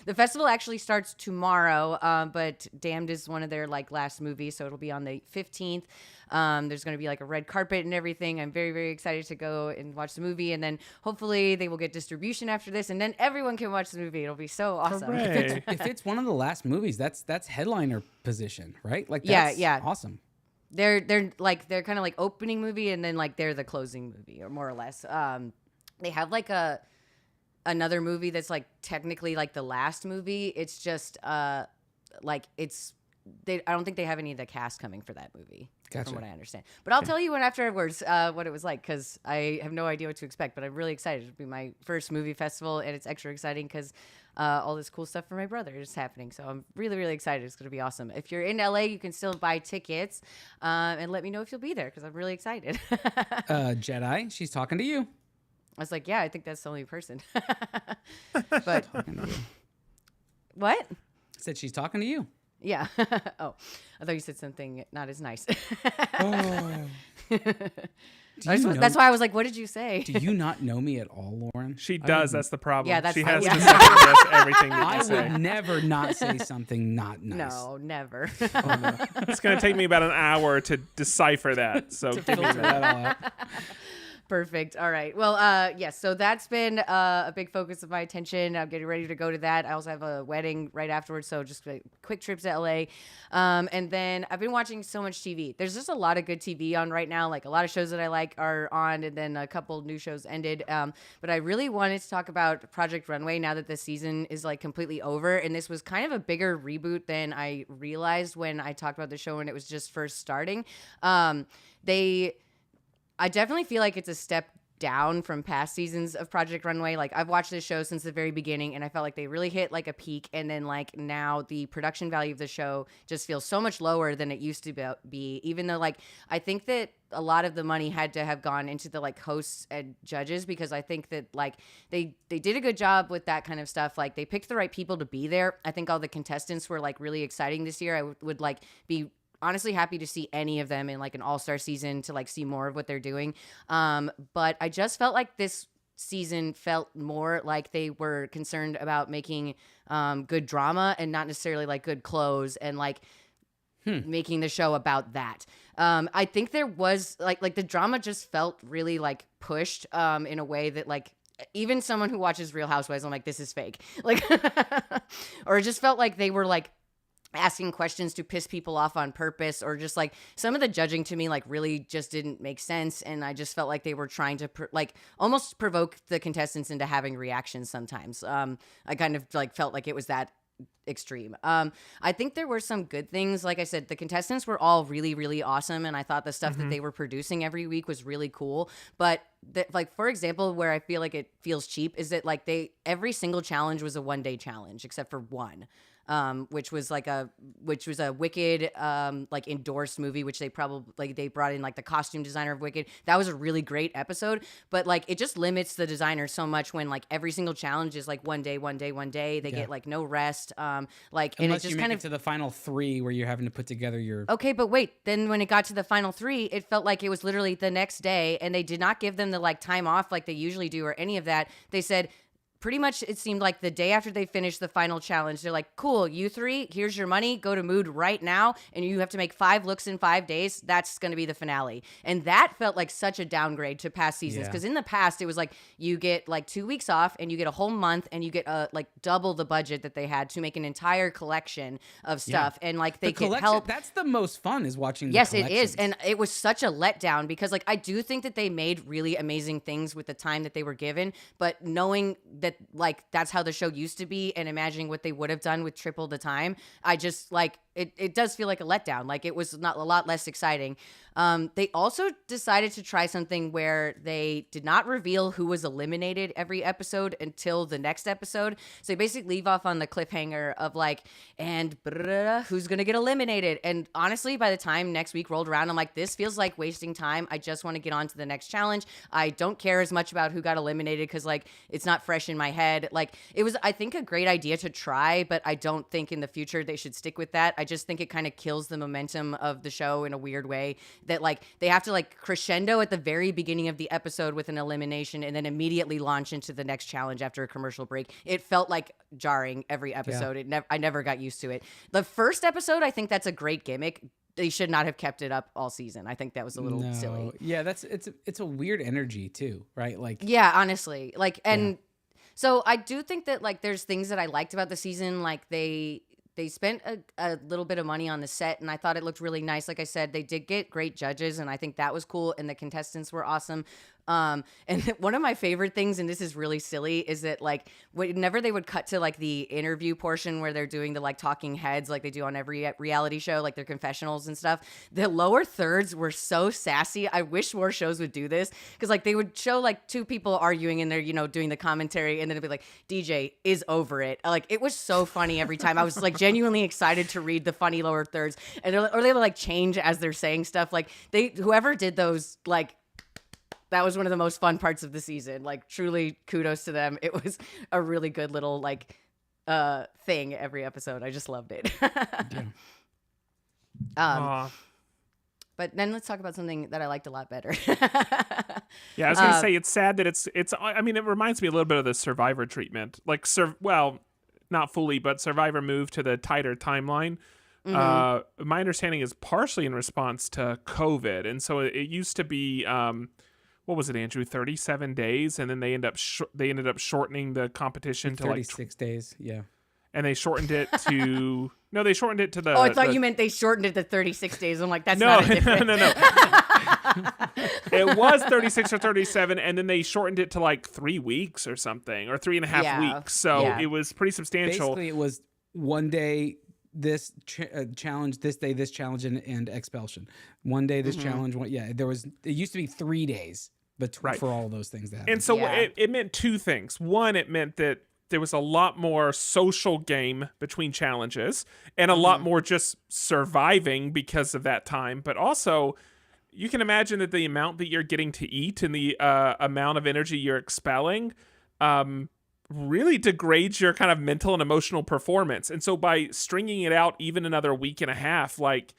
The festival actually starts tomorrow, but Damned is one of their like last movies, so it'll be on the 15th. There's going to be like a red carpet and everything. I'm very, very excited to go and watch the movie, and then hopefully they will get distribution after this, and then everyone can watch the movie. It'll be so awesome. Hooray. If it's one of the last movies, that's headliner position, right? Like Yeah, that's yeah. awesome. They're kind of like opening movie, and then like they're the closing movie, or more or less. They have like another movie that's like technically like the last movie. It's just like I don't think they have any of the cast coming for that movie. Gotcha. From what I understand. But I'll tell you when afterwards what it was like, because I have no idea what to expect. But I'm really excited. It'll be my first movie festival, and it's extra exciting because all this cool stuff for my brother is happening. So I'm really, really excited. It's going to be awesome. If you're in LA, you can still buy tickets, and let me know if you'll be there, because I'm really excited. Jedi, she's talking to you. I was like, yeah, I think that's the only person. But what? Said she's talking to you. Yeah. Oh, I thought you said something not as nice. That's why I was like, what did you say? Do you not know me at all, Lauren? She does. That's the problem. Yeah, that's she the- has yeah. to second guess everything that I you say. would never not say something not nice. No, never. It's going to take me about an hour to decipher that. So give me Filter that. that all out. Perfect. All right. Well, yes. So that's been a big focus of my attention. I'm getting ready to go to that. I also have a wedding right afterwards, so just a quick trip to LA. And then I've been watching so much TV. There's just a lot of good TV on right now. Like a lot of shows that I like are on, and then a couple new shows ended. But I really wanted to talk about Project Runway now that the season is like completely over. And this was kind of a bigger reboot than I realized when I talked about the show when it was just first starting. I definitely feel like it's a step down from past seasons of Project Runway. Like I've watched this show since the very beginning, and I felt like they really hit like a peak, and then like now the production value of the show just feels so much lower than it used to be, even though like I think that a lot of the money had to have gone into the like hosts and judges, because I think that like they did a good job with that kind of stuff. Like they picked the right people to be there. I think all the contestants were like really exciting this year. I would like be honestly happy to see any of them in like an all-star season to like see more of what they're doing. But I just felt like this season felt more like they were concerned about making good drama and not necessarily like good clothes and like making the show about that. I think there was like the drama just felt really like pushed in a way that like even someone who watches Real Housewives, I'm like, this is fake. Like, or it just felt like they were like asking questions to piss people off on purpose, or just like some of the judging to me like really just didn't make sense, and I just felt like they were trying to like almost provoke the contestants into having reactions sometimes. I kind of like felt like it was that extreme. I think there were some good things. Like I said, the contestants were all really, really awesome, and I thought the stuff that they were producing every week was really cool. But like for example, where I feel like it feels cheap is that like every single challenge was a one-day challenge except for one. Which was a Wicked like endorsed movie, which they probably like they brought in like the costume designer of Wicked. That was a really great episode, but like it just limits the designer so much when like every single challenge is like one day. They get like no rest. Unless and it just you make kind it of to the final 3 where you're having to put together your. Okay, but wait. Then when it got to the final 3, it felt like it was literally the next day, and they did not give them the like time off like they usually do or any of that. They said pretty much it seemed like the day after they finished the final challenge, they're like, cool, you 3, here's your money, go to Mood right now, and you have to make 5 looks in 5 days. That's going to be the finale. And that felt like such a downgrade to past seasons, because in the past it was like you get like 2 weeks off and you get a whole month and you get like double the budget that they had to make an entire collection of stuff. And like they could help. That's the most fun, is watching Yes, the it is. collections. And it was such a letdown, because like I do think that they made really amazing things with the time that they were given, but knowing that like that's how the show used to be and imagining what they would have done with triple the time, I just like it does feel like a letdown. Like it was not a lot less exciting. They also decided to try something where they did not reveal who was eliminated every episode until the next episode. So they basically leave off on the cliffhanger of like, and who's going to get eliminated. And honestly, by the time next week rolled around, I'm like, this feels like wasting time. I just want to get on to the next challenge. I don't care as much about who got eliminated because like it's not fresh in my head. Like it was, I think, a great idea to try, but I don't think in the future they should stick with that. I just think it kind of kills the momentum of the show in a weird way, that like they have to like crescendo at the very beginning of the episode with an elimination and then immediately launch into the next challenge after a commercial break. It felt like jarring every episode. Yeah. I never got used to it. The first episode, I think that's a great gimmick. They should not have kept it up all season. I think that was a little silly. Yeah, it's a weird energy too, right? Like yeah, honestly, like and so I do think that like there's things that I liked about the season. Like they spent a little bit of money on the set, and I thought it looked really nice. Like I said, they did get great judges, and I think that was cool, and the contestants were awesome. And one of my favorite things, and this is really silly, is that like whenever they would cut to like the interview portion where they're doing the like talking heads like they do on every reality show, like their confessionals and stuff, the lower thirds were so sassy. I wish more shows would do this, because like they would show like 2 people arguing and they're, you know, doing the commentary, and then it'd be like, DJ is over it. Like it was so funny every time. I was like genuinely excited to read the funny lower thirds, and or they would like change as they're saying stuff. Like whoever did those, like, that was one of the most fun parts of the season. Like truly kudos to them. It was a really good little like thing every episode. I just loved it. But then let's talk about something that I liked a lot better. Yeah, I was going to say, it's sad that it's I mean, it reminds me a little bit of the Survivor treatment. Like well, not fully, but Survivor moved to the tighter timeline. Mm-hmm. My understanding is partially in response to COVID. And so it used to be what was it, Andrew? 37 days, and then they ended up shortening the competition to 36 days. Yeah, and they shortened it to they shortened it to the. Oh, I thought you meant they shortened it to 36 days. I'm like, that's not a difference. No. It was 36 or 37, and then they shortened it to like 3 weeks or something, or 3.5 weeks. So it was pretty substantial. Basically, it was one day this challenge, this day this challenge, and expulsion. One day this challenge. It used to be 3 days. For all those things that happened. And so it meant 2 things. One, it meant that there was a lot more social game between challenges and a lot more just surviving because of that time. But also, you can imagine that the amount that you're getting to eat and the amount of energy you're expelling really degrades your kind of mental and emotional performance. And so by stringing it out even another week and a half, like,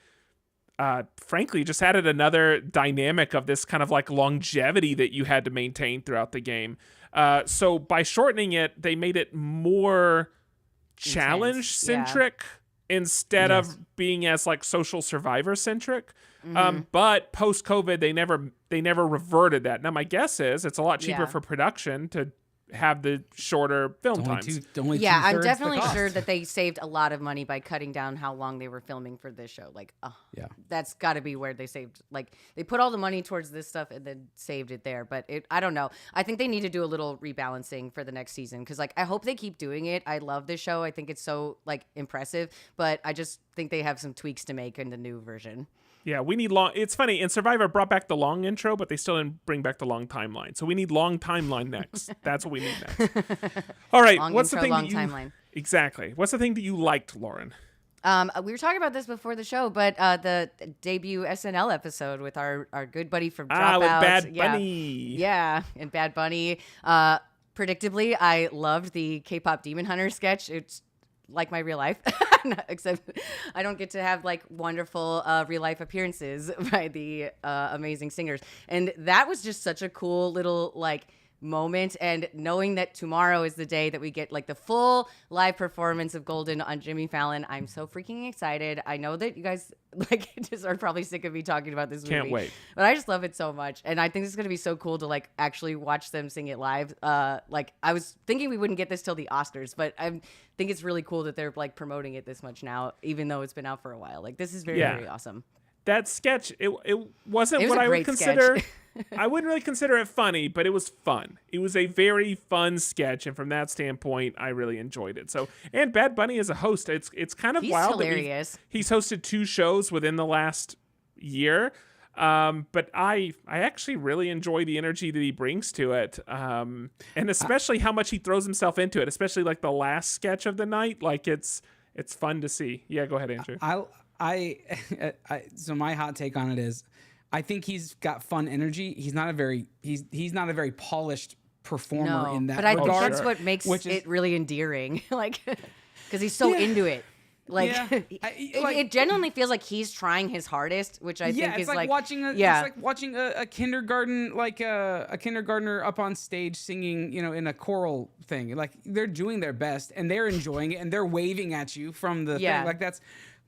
frankly, just added another dynamic of this kind of like longevity that you had to maintain throughout the game. So by shortening it, they made it more challenge centric instead of being as like social survivor centric. But post COVID, they never reverted that. Now my guess is it's a lot cheaper for production to have the shorter film times. I'm definitely sure that they saved a lot of money by cutting down how long they were filming for this show. Like, that's got to be where they saved. Like, they put all the money towards this stuff and then saved it there. But I don't know. I think they need to do a little rebalancing for the next season, because like I hope they keep doing it. I love this show. I think it's so like impressive, but I just think they have some tweaks to make in the new version. Yeah, we need long. It's funny, and Survivor brought back the long intro, but they still didn't bring back the long timeline. So we need long timeline next. That's what we need next. All right, long what's intro, the thing long that you timeline. Exactly? What's the thing that you liked, Lauren? We were talking about this before the show, but the debut SNL episode with our good buddy from Dropouts. With Bad Bunny. Yeah, and Bad Bunny. Predictably, I loved the K-pop Demon Hunter sketch. It's like my real life, except I don't get to have like wonderful real life appearances by the amazing singers. And that was just such a cool little like moment, and knowing that tomorrow is the day that we get like the full live performance of Golden on Jimmy Fallon, I'm so freaking excited. I know that you guys like just are probably sick of me talking about this movie. Can't wait. But I just love it so much, and I think it's gonna be so cool to like actually watch them sing it live. Like I was thinking we wouldn't get this till the Oscars, but I think it's really cool that they're like promoting it this much now, even though it's been out for a while. Like this is very, very awesome. That sketch, it wasn't It was what a I would great consider. sketch. I wouldn't really consider it funny, but it was fun. It was a very fun sketch, and from that standpoint, I really enjoyed it. So, and Bad Bunny as a host, it's kind of He's wild. hilarious. He's hosted 2 shows within the last year, but I actually really enjoy the energy that he brings to it, and especially how much he throws himself into it. Especially like the last sketch of the night, like it's fun to see. Yeah, go ahead, Andrew. So my hot take on it is, I think he's got fun energy. He's not a very polished performer in that but I think regard. that's what makes it really endearing, like because he's so into it. Like it genuinely feels like he's trying his hardest, which I think is like watching it's like watching a kindergarten, like a kindergartner up on stage singing, in a choral thing. Like they're doing their best and they're enjoying it and they're waving at you from the thing. Like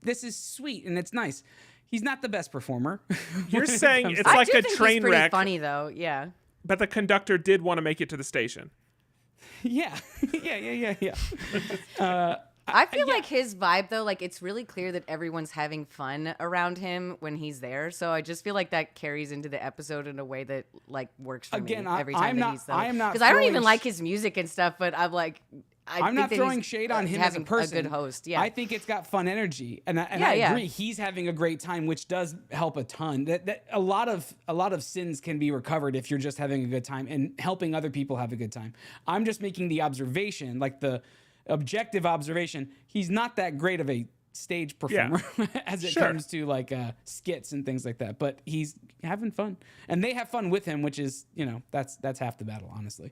this is sweet and it's nice. He's not the best performer. You're saying it's I like do a think train he's pretty wreck. Funny though, yeah. But the conductor did want to make it to the station. Yeah. I feel like his vibe though, like it's really clear that everyone's having fun around him when he's there. So I just feel like that carries into the episode in a way that like works for me every time he's there. Because I don't even like his music and stuff, but I'm like, I'm not throwing shade on him as a person. A good host, yeah. I think it's got fun energy, and I agree. He's having a great time, which does help a ton. That a lot of sins can be recovered if you're just having a good time and helping other people have a good time. I'm just making the observation, like the objective observation. He's not that great of a stage performer as it comes to like skits and things like that, but he's having fun, and they have fun with him, which is that's half the battle, honestly.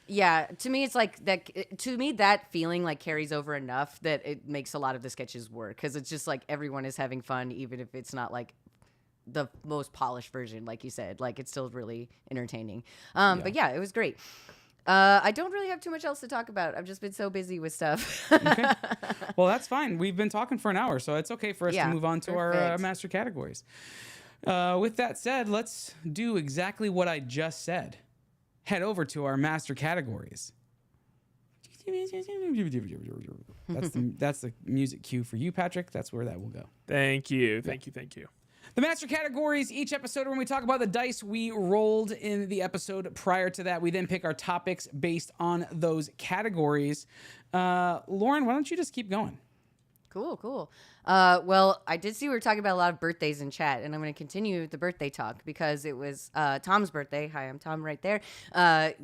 Yeah, to me, it's like that. To me, that feeling like carries over enough that it makes a lot of the sketches work because it's just like everyone is having fun, even if it's not like the most polished version, like you said. Like it's still really entertaining. But yeah, it was great. I don't really have too much else to talk about. I've just been so busy with stuff. Okay. Well, that's fine. We've been talking for an hour, so it's okay for us to move on to our master categories. With that said, let's do exactly what I just said. Head over to our master categories. That's the music cue for you, Patrick. That's where that will go. Thank you. The master categories, each episode when we talk about the dice we rolled in the episode prior to that, we then pick our topics based on those categories. Lauren, why don't you just keep going? Cool. Well, I did see we were talking about a lot of birthdays in chat, and I'm going to continue the birthday talk because it was Tom's birthday. Hi, I'm Tom right there.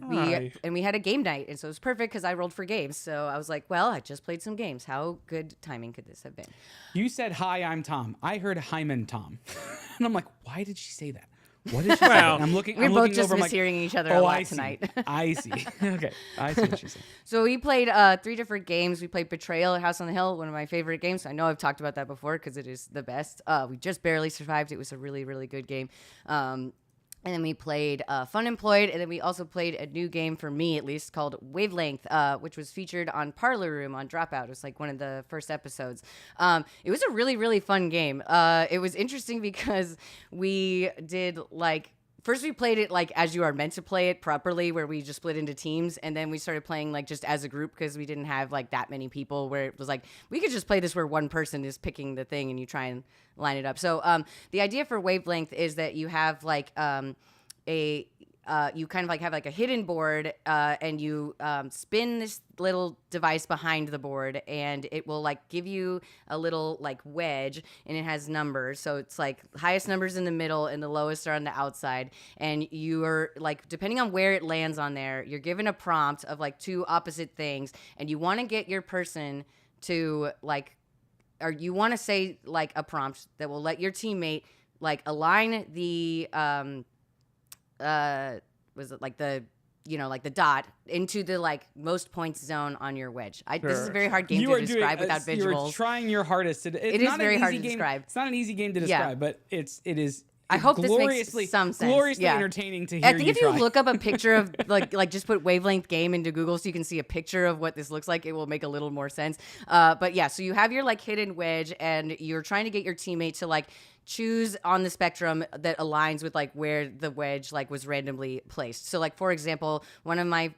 We had a game night, and so it was perfect because I rolled for games. So I was like, well, I just played some games. How good timing could this have been? You said, hi, I'm Tom. I heard Hyman Tom. And I'm like, why did she say that? What did she say? I'm looking. We're I'm both looking just over, mishearing each other a lot tonight. I see. Okay, I see what she's saying. So we played 3 different games. We played Betrayal at House on the Hill, one of my favorite games. I know I've talked about that before because it is the best. We just barely survived. It was a really, really good game. And then we played Fun Employed, and then we also played a new game, for me at least, called Wavelength, which was featured on Parlor Room on Dropout. It was like one of the first episodes. It was a really, really fun game. It was interesting because we did first we played it like as you are meant to play it properly, where we just split into teams, and then we started playing like just as a group because we didn't have like that many people, where it was like we could just play this where one person is picking the thing and you try and line it up. So the idea for Wavelength is that you have like you kind of like have like a hidden board and you spin this little device behind the board, and it will like give you a little like wedge, and it has numbers. So it's like highest numbers in the middle and the lowest are on the outside, and you are like, depending on where it lands on there, you're given a prompt of like 2 opposite things, and you want to get your person to like, or you want to say like a prompt that will let your teammate like align the was it like the like the dot into the like most points zone on your wedge. This is a very hard game to describe without visuals. You're trying your hardest. It is very hard to describe. It's not an easy game to describe, but it is. I hope this makes some sense. Gloriously entertaining to hear. I think if you look up a picture of like just put Wavelength game into Google so you can see a picture of what this looks like, it will make a little more sense. But yeah, so you have your like hidden wedge, and you're trying to get your teammate to like choose on the spectrum that aligns with like where the wedge like was randomly placed. So like for example, one of my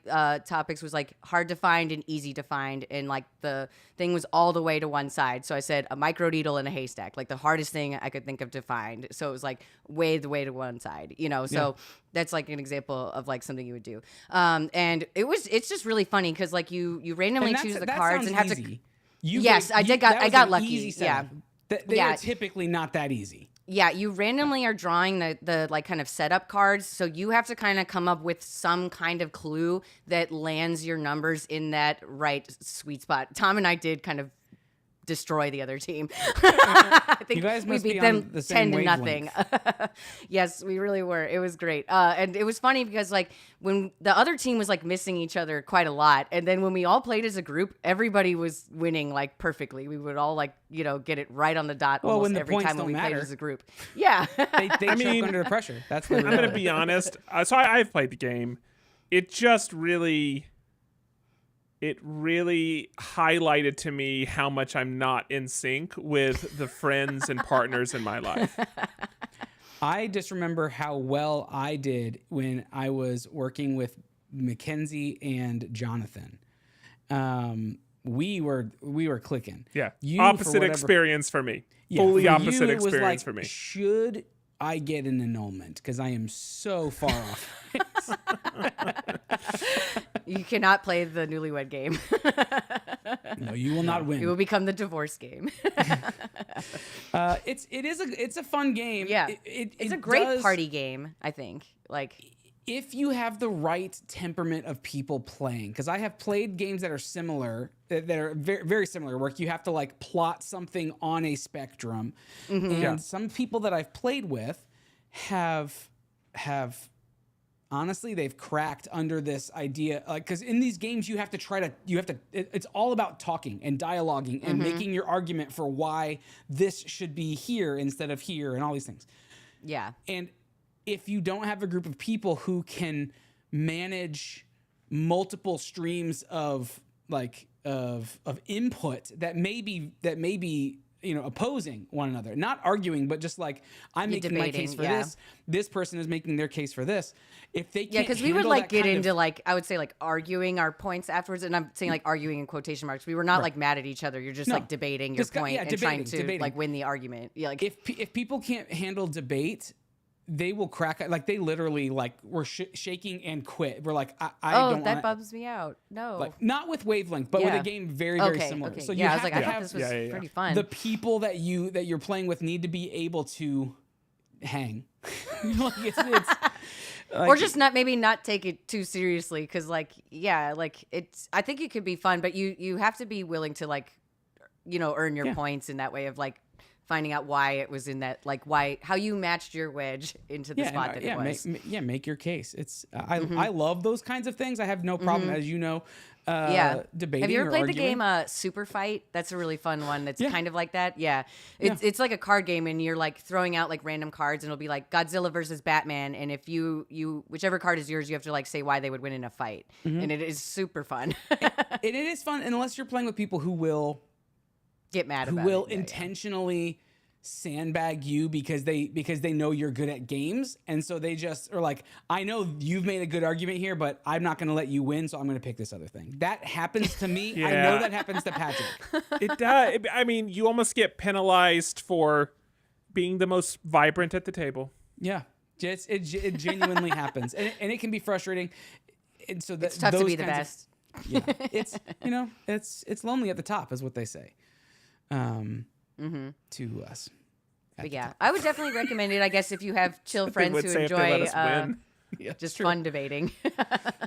topics was like hard to find and easy to find, and like the thing was all the way to one side. So I said a micro needle in a haystack, like the hardest thing I could think of to find. So it was like way to one side, So that's like an example of like something you would do. And it's just really funny because like you randomly choose the cards and have easy. I got lucky. Yeah. They are typically not that easy. Yeah, you randomly are drawing the like kind of setup cards, so you have to kind of come up with some kind of clue that lands your numbers in that right sweet spot. Tom and I did kind of destroy the other team. I think you guys must we beat be them on the same 10-0. Yes, we really were. It was great. And it was funny because like when the other team was like missing each other quite a lot, and then when we all played as a group, everybody was winning like perfectly. We would all like, get it right on the dot almost every time when we played as a group. Yeah. they choke under the pressure. That's the I'm going to be honest. So I've played the game. It just really highlighted to me how much I'm not in sync with the friends and partners in my life. I just remember how well I did when I was working with Mackenzie and Jonathan. We were clicking. Yeah. Opposite experience for me. Yeah, fully opposite experience for me. Should I get an annulment? Because I am so far off. You cannot play the newlywed game. No, you will not win. It will become the divorce game. It's a fun game. Yeah, it's a great party game. I think if you have the right temperament of people playing, because I have played games that are similar, that are very, very similar, where you have to like plot something on a spectrum, and some people that I've played with have honestly, they've cracked under this idea, because in these games it's all about talking and dialoguing and making your argument for why this should be here instead of here and all these things. Yeah. And if you don't have a group of people who can manage multiple streams of input that may be opposing one another, not arguing, but just like I'm making my case for this person is making their case for this. If they can't, because we would like get into like, I would say like arguing our points afterwards, and I'm saying like arguing in quotation marks. We were not like mad at each other. You're just like debating your point and trying to like win the argument. Yeah, like if people can't handle debate, they will crack. Like they literally like were shaking and quit. We're like, I don't. That bums me out. No, like, not with Wavelength, but with a game very similar. Okay. So I was like, I thought this was pretty fun. The people that you're playing with need to be able to hang. Like it's like, or just not take it too seriously, because I think it could be fun, but you have to be willing to like earn your points in that way of like finding out why it was in that, like how you matched your wedge into the spot that it was. Make your case. It's I love those kinds of things. I have no problem, as you know, debating. Have you ever played arguing. the game Super Fight? That's a really fun one. That's kind of like that. Yeah. It's like a card game, and you're like throwing out like random cards, and it'll be like Godzilla versus Batman, and if you whichever card is yours, you have to like say why they would win in a fight, and it is super fun. It is fun unless you're playing with people who will get mad about it. Who will intentionally sandbag you because they know you're good at games, and so they just are like, I know you've made a good argument here, but I'm not going to let you win, so I'm going to pick this other thing. That happens to me. I know that happens to Patrick. It does. I mean, you almost get penalized for being the most vibrant at the table. Yeah, it genuinely happens, and it can be frustrating. And so it's tough to be the best. It's it's lonely at the top, is what they say. To us. But yeah, I would definitely recommend it, I guess, if you have chill friends who enjoy just fun debating.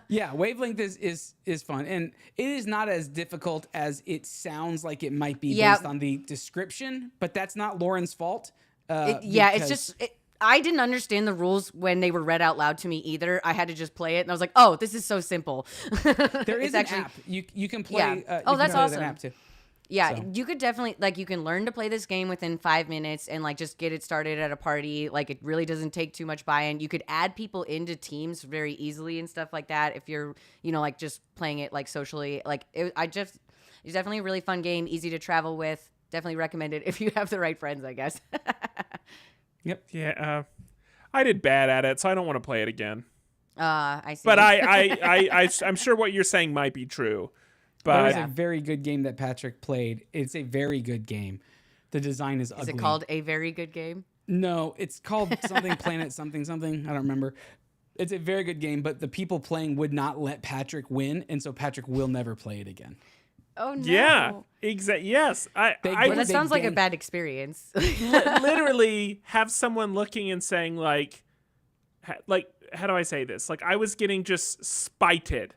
Yeah, Wavelength is fun, and it is not as difficult as it sounds like it might be based on the description, but that's not Lauren's fault. It's just I didn't understand the rules when they were read out loud to me either. I had to just play it, and I was like, "Oh, this is so simple." There is an app. You can play. Yeah. You Oh, can that's play with awesome. An app too. Yeah, So. you could definitely like you can learn to play this game within 5 minutes and like just get it started at a party. Like it really doesn't take too much buy-in. You could add people into teams very easily and stuff like that if you're, like just playing it like socially. Like it's definitely a really fun game, easy to travel with. Definitely recommend it if you have the right friends, I guess. Yep. Yeah. I did bad at it, so I don't want to play it again. I see. But I'm sure what you're saying might be true. But But it's a very good game that Patrick played. It's a very good game. The design is ugly. Is it called A Very Good Game? No, it's called something Planet something. I don't remember. It's a very good game, but the people playing would not let Patrick win, and so Patrick will never play it again. Oh no. yeah, exactly. Yes, Well, that sounds like a bad experience. literally have someone looking and saying like how do I say this? Like I was getting just spited.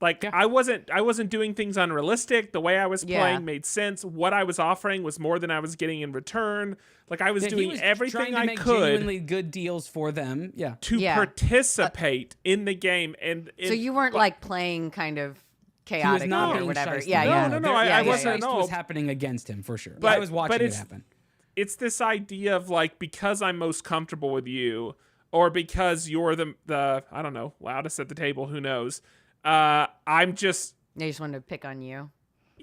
Like Yeah. I wasn't doing things unrealistic. The way I was Yeah. playing made sense. What I was offering was more than I was getting in return. Like I was Yeah, he doing was everything trying to I make could genuinely good deals for them. Yeah. to Yeah. participate in the game. And So you weren't like playing kind of He was chaotic not or being whatever. shysty. Yeah, No, yeah. no, There- I yeah, wasn't. Shiest No. was happening against him for sure. But- I was watching but it it's- happen. It's this idea of like because I'm most comfortable with you, or because you're the I don't know, loudest at the table. Who knows? I'm just. They just wanted to pick on you.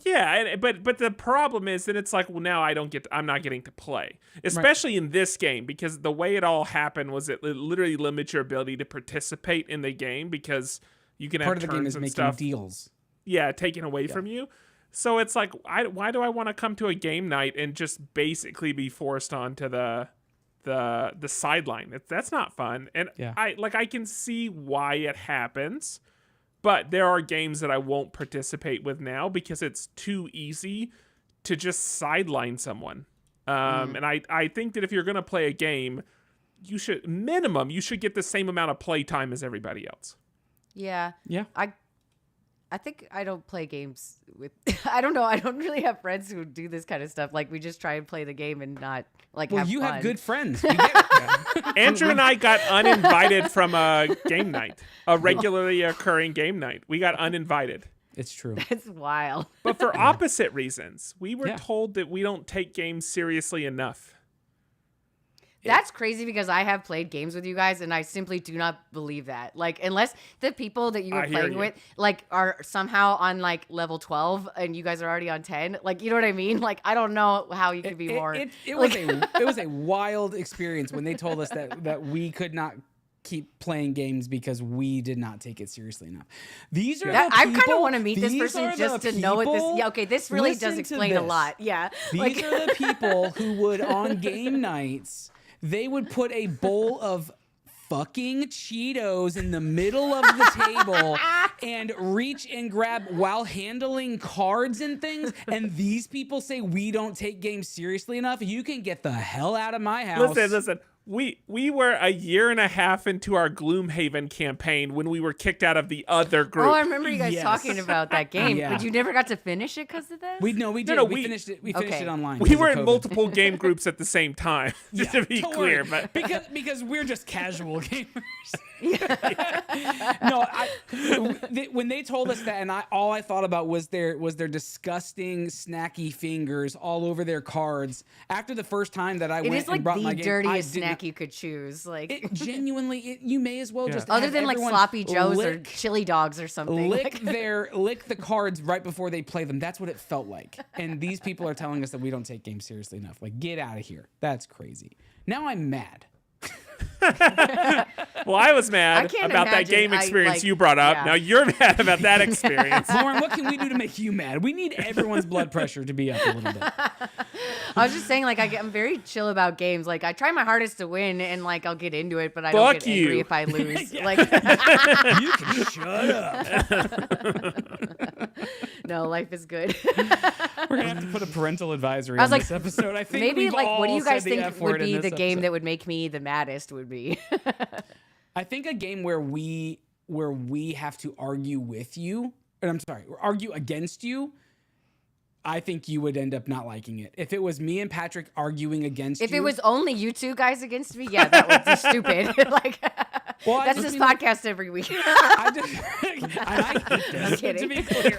Yeah, but the problem is that it's like, well, now I'm not getting to play, especially in this game, because the way it all happened was it literally limits your ability to participate in the game because you can Part have of the game turns is and making stuff. deals. Yeah, taken away from you. So it's like, why do I want to come to a game night and just basically be forced onto the sideline? That's not fun. And Yeah. I can see why it happens. But there are games that I won't participate with now because it's too easy to just sideline someone. And I think that if you're going to play a game, you should get the same amount of play time as everybody else. Yeah. Yeah. I think I don't play games with. I don't know. I don't really have friends who do this kind of stuff. Like we just try and play the game and not like Well, have you fun. have good friends. You get it. Andrew and I got uninvited from a game night, a regularly occurring game night. We got uninvited. It's true. It's wild. But for opposite reasons. We were Yeah. told that we don't take games seriously enough. That's crazy because I have played games with you guys and I simply do not believe that. Like, unless the people that you were I hear playing you. with, like, are somehow on, like, level 12 and you guys are already on 10. Like, you know what I mean? Like, I don't know how you could be more. It was a wild experience when they told us that we could not keep playing games because we did not take it seriously enough. These are I the kind of people- want to meet this these person are just the to know what this. people- Yeah, okay, this really does Listen to explain a this. lot. Yeah. These Like, are the people who would, on game nights, they would put a bowl of fucking Cheetos in the middle of the table and reach and grab while handling cards and things. And these people say we don't take games seriously enough. You can get the hell out of my house. Listen. We were a year and a half into our Gloomhaven campaign when we were kicked out of the other group. oh, I remember you guys Yes. talking about that game, Yeah. but you never got to finish it because of this? We did. no, we we- finished it. We finished Okay. it online. We because were of in COVID. multiple game groups at the same time, just to be Don't clear. worry, But because we're just casual gamers. No, when they told us that, and all I thought about was their disgusting snacky fingers all over their cards. After the first time that I It went is like and brought the my game, dirtiest I did snack not- you could choose. Like, It genuinely, you may as well just other have than like everyone sloppy joes or lick- chili dogs or something. lick Like, lick the cards right before they play them. That's what it felt like. And these people are telling us that we don't take games seriously enough. Like, get out of here. That's crazy. Now I'm mad. well, I was I mad can't about that imagine game I, experience like- you brought up. yeah. Now you're mad about that experience. Lauren, what can we do to make you mad? We need everyone's blood pressure to be up a little bit. I was just saying, like, I'm very chill about games. Like, I try my hardest to win, and like, I'll get into it, but I don't Fuck get angry you. if I lose. Like, You can shut up. no, life is good. We're gonna have to put a parental advisory I was on like, this episode. I think Maybe we've like, what do all you guys said the think F would word in be the this game episode. that would make me the maddest? Would be. I think a game where we have to argue with you, or I'm sorry, argue against you, I think you would end up not liking it. If it was me and Patrick arguing against If you. it was only you two guys against me, yeah, that would be stupid. Like, Well, I that's just this mean, podcast every week. I hate this. I'm kidding. To be clear,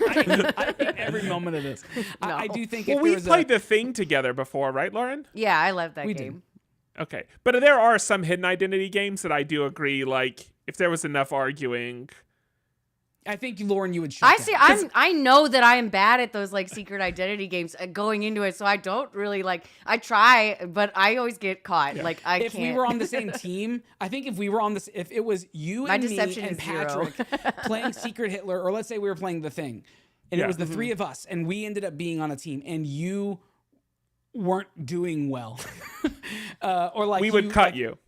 I hate every moment of this. I do think Well, if we there was played The Thing together before, right, Lauren? Yeah, I love that We game. Okay. But there are some hidden identity games that I do agree, like, if there was enough arguing. I think, Lauren, you would shut down. I know that I am bad at those like secret identity games going into it, so I don't really I try, but I always get caught. Yeah. Like I If can't. we were on the same team, I think if we were on this, if it was you My and me deception and is zero. Patrick playing Secret Hitler, or let's say we were playing The Thing, and it was the Mm-hmm. three of us, and we ended up being on a team, and you weren't doing well, or like We would cut you.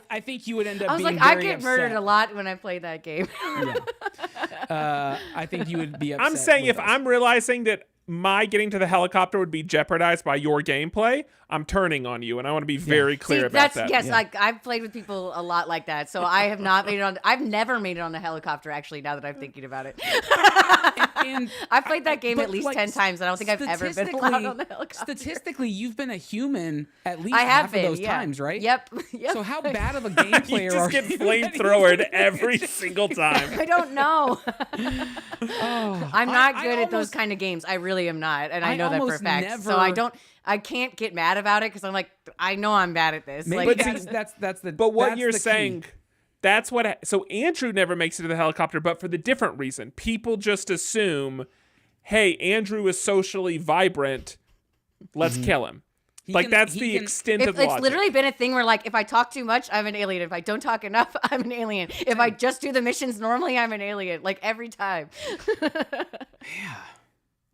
I think you would end up. I was being like, I very get murdered upset. a lot when I play that game. Yeah. I think you would be upset. I'm saying with if us. I'm realizing that my getting to the helicopter would be jeopardized by your gameplay, I'm turning on you, and I want to be very clear See, about that. Yes, like I've played with people a lot like that, so I have not made it on. I've never made it on a helicopter. Actually, now that I'm thinking about it, and I've played that game but, at least like, 10 times. I don't think I've ever been allowed on the helicopter. Statistically, you've been a human at least I have half been, of those yeah. times, right? Yep. So how bad of a game player You just are get you? flamethrowered every single time. I don't know. Oh, I'm not I good at those almost- kind of games. I really am not, and I I know that for a almost fact. So never- I can't get mad about it because I'm like, I know I'm bad at this. Maybe Like, that's the. But what that's you're the key. saying, that's what. So Andrew never makes it to the helicopter, but for the different reason. People just assume, hey, Andrew is socially vibrant. Let's kill him. That's he the can- extent of it's logic. literally been a thing where like if I talk too much, I'm an alien. If I don't talk enough, I'm an alien. If I just do the missions normally, I'm an alien. Like every time.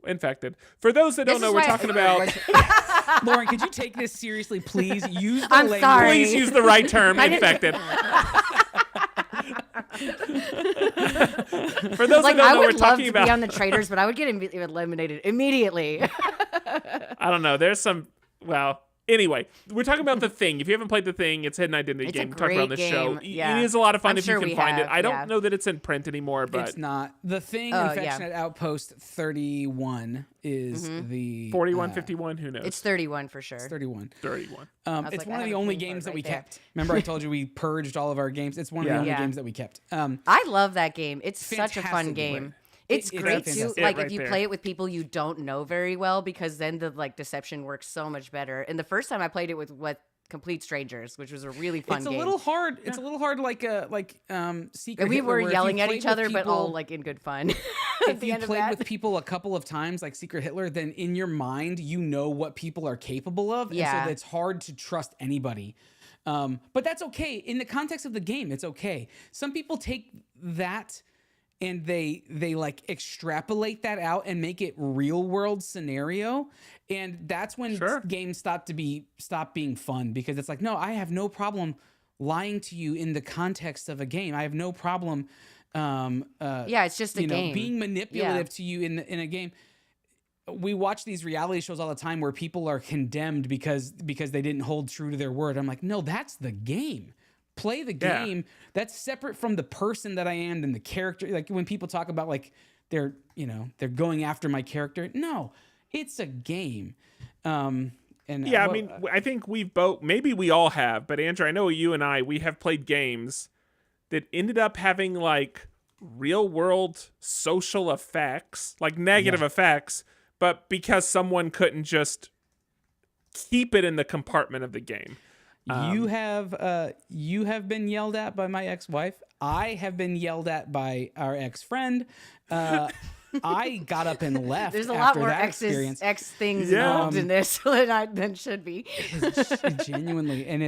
infected. For those that don't This know, is we're why- talking about. Lauren, could you take this seriously, please? Use the I'm language. sorry. Please use the right term. I didn't- Infected. For those Like that don't I know, we're would love talking to about. be on the traitors, but I would get eliminated immediately. I don't know. There's some. Well, anyway, we're talking about The Thing. If you haven't played The Thing, it's a hidden identity It's a game. We talked about on the great show. game, yeah. It is a lot of fun I'm if sure you can we find it. have, I don't yeah. know that it's in print anymore, but It's not. The Thing, Oh, Infectionate Outpost 31 is the 41, 51, who knows? It's 31 for sure. 31. 31. was It's like, one I of the have a only green games that card we right there. kept. Remember I told you we purged all of our games? It's one of the Yeah. only Yeah. games that we kept. I love that game. It's such a Fantastic fun game. game. It's It's great fantastic. too. It Like right if you there. play it with people you don't know very well, because then the like deception works so much better. And the first time I played it with complete strangers, which was a really fun It's game. a little hard. It's a little hard like Secret And we Hitler, were where if you yelling at played each with other, but people- all like in good fun. At if the you end of played that. with people a couple of times, like Secret Hitler, then in your mind you know what people are capable of, Yeah. and so it's hard to trust anybody. But that's okay in the context of the game. It's okay. Some people take that and they like extrapolate that out and make it real world scenario, and that's when Sure. games stop being fun, because it's like, no, I have no problem lying to you in the context of a game. I have no problem. Yeah, it's just a game. Being manipulative to you in a game. We watch these reality shows all the time where people are condemned because they didn't hold true to their word. I'm like, no, that's the game. Play the Yeah. game. That's separate from the person that I am and the character. Like when people talk about like they're going after my character. No, it's a game. And Yeah, I mean, I think we've both, maybe we all have, but Andrew, I know you and I, we have played games that ended up having like real world social effects, like negative effects, but because someone couldn't just keep it in the compartment of the game. you have been yelled at by my ex-wife. I have been yelled at by our ex-friend. I got up and left. There's a after lot more that experience. X things Yeah. involved in this than should be. Genuinely, and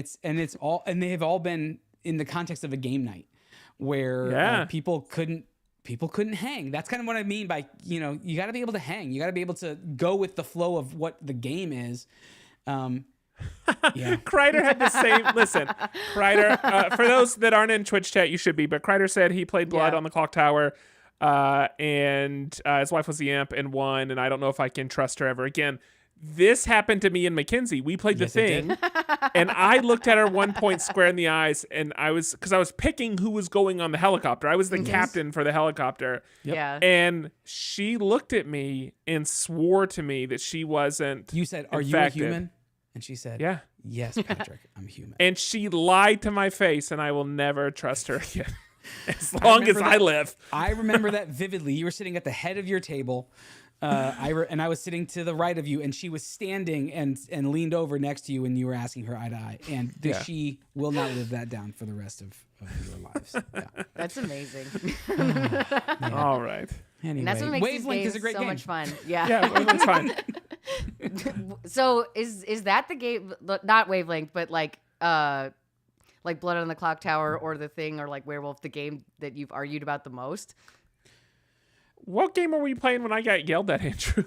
they have all been in the context of a game night where people couldn't hang. That's kind of what I mean by, you got to be able to hang. You got to be able to go with the flow of what the game is. Yeah. Kreider had the same. Listen, Kreider. For those that aren't in Twitch chat, you should be. But Kreider said he played Blood Yeah. on the Clock Tower, and his wife was the imp and won. And I don't know if I can trust her ever again. This happened to me and Mackenzie. We played the Yes, it thing, did. and I looked at her one point square in the eyes, and I was picking who was going on the helicopter. I was the captain for the helicopter. Yeah. And she looked at me and swore to me that she wasn't. You said, "Are infected. you a human?" And she said, Yeah. "Yes, Patrick, I'm human." And she lied to my face, and I will never trust her again. As long as remember I that. live. I remember that vividly. You were sitting at the head of your table. And I was sitting to the right of you, and she was standing and leaned over next to you, and you were asking her eye to eye. And she will not live that down for the rest of your lives. Yeah. That's amazing. All right. Anyway, And that's what makes these Wavelength games is a great so game. much fun. Yeah. Yeah, everyone's fine. So is that the game? Not Wavelength, but like Blood on the Clock Tower or The Thing or like Werewolf, the game that you've argued about the most? What game were we playing when I got yelled at, Andrew?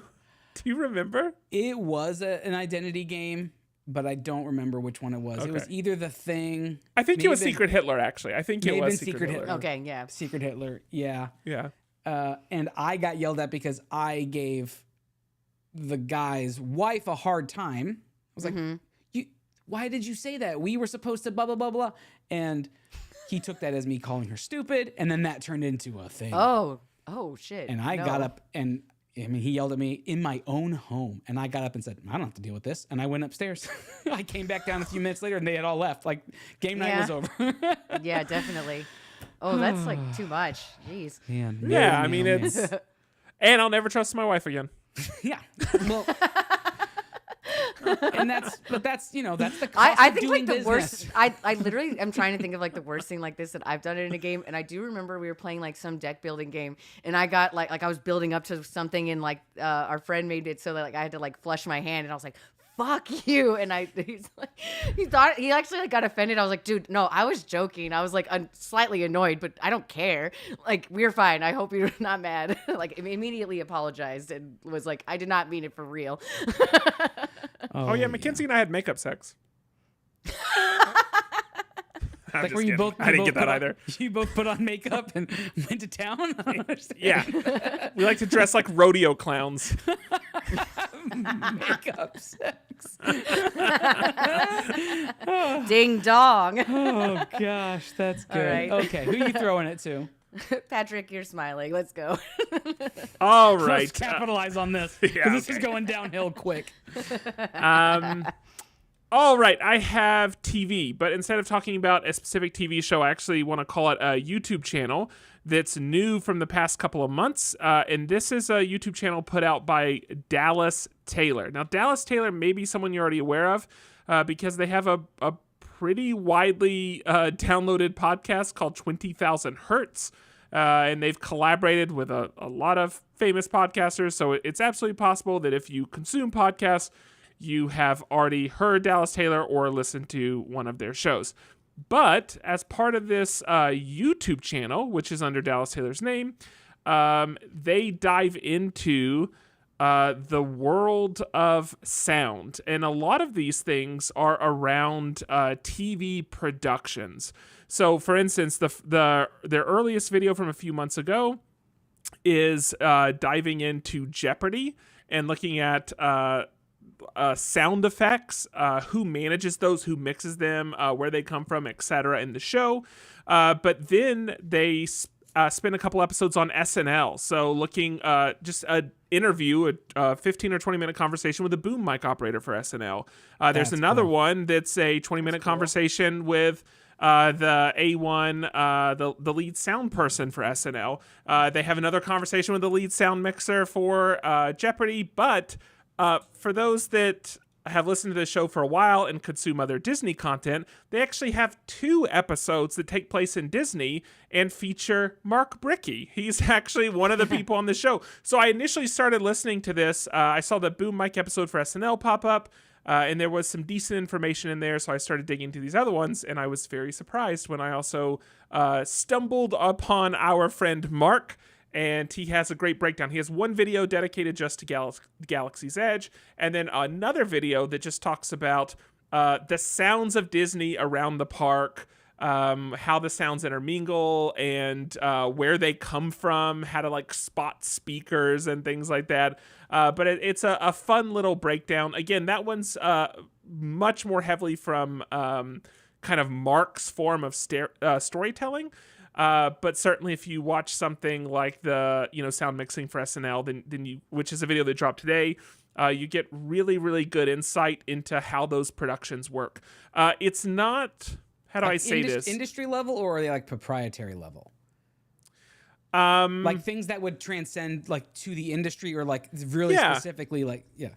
Do you remember? It was an identity game, but I don't remember which one it was. It was Okay. either The Thing. I think it may was have been- Secret Hitler, actually. I think it may have was been Secret Secret Hitler. Hitler. Okay, yeah. Secret Hitler. Yeah. Yeah. And I got yelled at because I gave the guy's wife a hard time. I was like, why did you say that? We were supposed to blah, blah, blah, blah. And he took that as me calling her stupid. And then that turned into a thing. Oh shit. And I got up and he yelled at me in my own home. And I got up and said, I don't have to deal with this. And I went upstairs. I came back down a few minutes later and they had all left. Like game night was over. Yeah, definitely. Oh, that's like too much. Jeez. Man, Yeah, I mean, it's... And I'll never trust my wife again. Yeah. Well, and that's the cost I of think doing like the business. worst. I literally am trying to think of like the worst thing like this that I've done it in a game. And I do remember we were playing like some deck building game, and I got like I was building up to something, and like our friend made it so that like I had to like flush my hand, and I was like, "Fuck you!" And he's like, he actually like got offended. I was like, "Dude, no, I was joking. I was like slightly annoyed, but I don't care. Like we're fine. I hope you're not mad." Like immediately apologized and was like, "I did not mean it for real." Oh, yeah, Mackenzie and I had makeup sex. I'm Like just where you kidding. both, I didn't get that either. You both put on makeup and went to town. I don't understand. Yeah. We like to dress like rodeo clowns. Makeup sex. Ding dong. Oh gosh, that's good. right. Okay, who are you throwing it to? Patrick, you're smiling. Let's go. All Let's right. capitalize on this because this is okay. going downhill quick. All right, I have TV, but instead of talking about a specific TV show, I actually want to call it a YouTube channel that's new from the past couple of months. And this is a YouTube channel put out by Dallas Taylor. Now, Dallas Taylor may be someone you're already aware of because they have a pretty widely downloaded podcast called 20,000 Hertz. And they've collaborated with a lot of famous podcasters. So it's absolutely possible that if you consume podcasts, you have already heard Dallas Taylor or listened to one of their shows. But as part of this YouTube channel, which is under Dallas Taylor's name, they dive into the world of sound. And a lot of these things are around TV productions. So, for instance, their earliest video from a few months ago is diving into Jeopardy and looking at sound effects, who manages those, who mixes them, where they come from, etc. in the show. But then they spend a couple episodes on SNL. So looking just an interview, a 15 or 20 minute conversation with a boom mic operator for SNL. There's That's another cool. one that's a 20-minute conversation with the A1, the lead sound person for SNL. They have another conversation with the lead sound mixer for Jeopardy. But for those that have listened to this show for a while and consume other Disney content, they actually have 2 episodes that take place in Disney and feature Mark Bricky. He's actually one of the people on the show. So I initially started listening to this. I saw the Boom Mic episode for SNL pop up, and there was some decent information in there. So I started digging into these other ones, and I was very surprised when I also stumbled upon our friend Mark. And he has a great breakdown. He has one video dedicated just to Galaxy's Edge, and then another video that just talks about the sounds of Disney around the park, how the sounds intermingle and where they come from, how to like spot speakers and things like that. But it's a fun little breakdown. Again, that one's much more heavily from kind of Mark's form of storytelling. But certainly if you watch something like the, sound mixing for SNL, then you, which is a video that dropped today, you get really, really good insight into how those productions work. It's not, how do I say this? Industry level, or are they like proprietary level? Like things that would transcend like to the industry, or like really specifically like, yeah.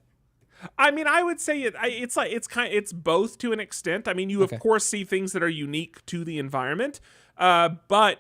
I mean, I would say it's both to an extent. I mean, you of course see things that are unique to the environment, but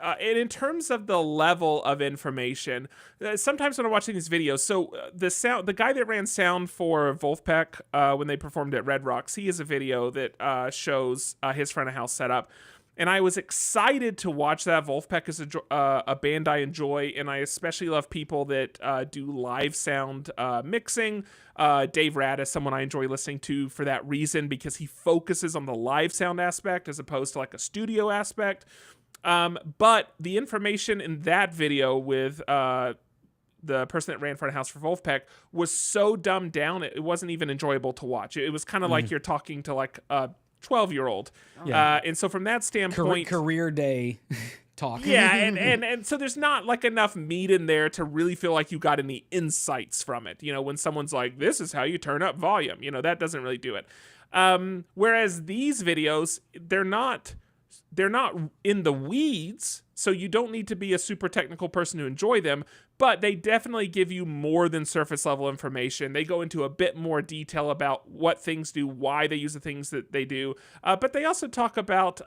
and in terms of the level of information, sometimes when I'm watching these videos, so the guy that ran sound for Wolfpack when they performed at Red Rocks, he has a video that shows his front of house setup. And I was excited to watch that. Wolfpack is a band I enjoy, and I especially love people that do live sound mixing. Dave Rad is someone I enjoy listening to for that reason, because he focuses on the live sound aspect as opposed to like a studio aspect. But the information in that video with the person that ran front of house for Wolfpack was so dumbed down, it wasn't even enjoyable to watch. It was kind of like you're talking to like a 12-year-old. Yeah. And so from that standpoint, career day talk. Yeah, and so there's not like enough meat in there to really feel like you got any insights from it. When someone's like, this is how you turn up volume, that doesn't really do it. Whereas these videos, they're not in the weeds, so you don't need to be a super technical person to enjoy them, but they definitely give you more than surface level information. They go into a bit more detail about what things do, why they use the things that they do, but they also talk about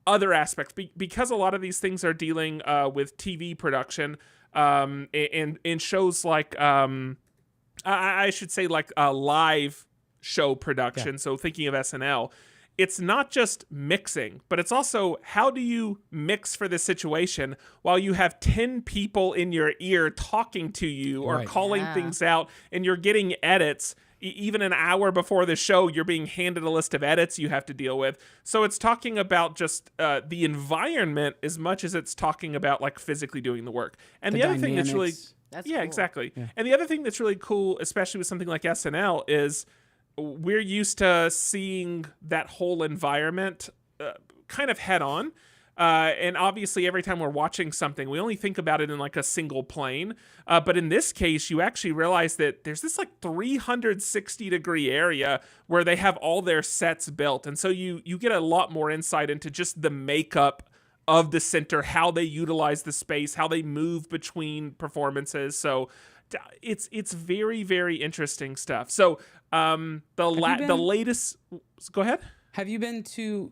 other aspects, because a lot of these things are dealing with TV production and shows like, I should say like live show production, so thinking of SNL. It's not just mixing, but it's also how do you mix for this situation while you have 10 people in your ear talking to you or calling things out, and you're getting edits. Even an hour before the show, you're being handed a list of edits you have to deal with. So it's talking about just the environment as much as it's talking about like physically doing the work. And the other thing that's really... That's cool. Exactly. Yeah. And the other thing that's really cool, especially with something like SNL, is we're used to seeing that whole environment kind of head on. And obviously every time we're watching something, we only think about it in like a single plane. But in this case, you actually realize that there's this like 360-degree area where they have all their sets built. And so you get a lot more insight into just the makeup of the center, how they utilize the space, how they move between performances. So it's very, very interesting stuff. So the latest... Go ahead. Have you been to...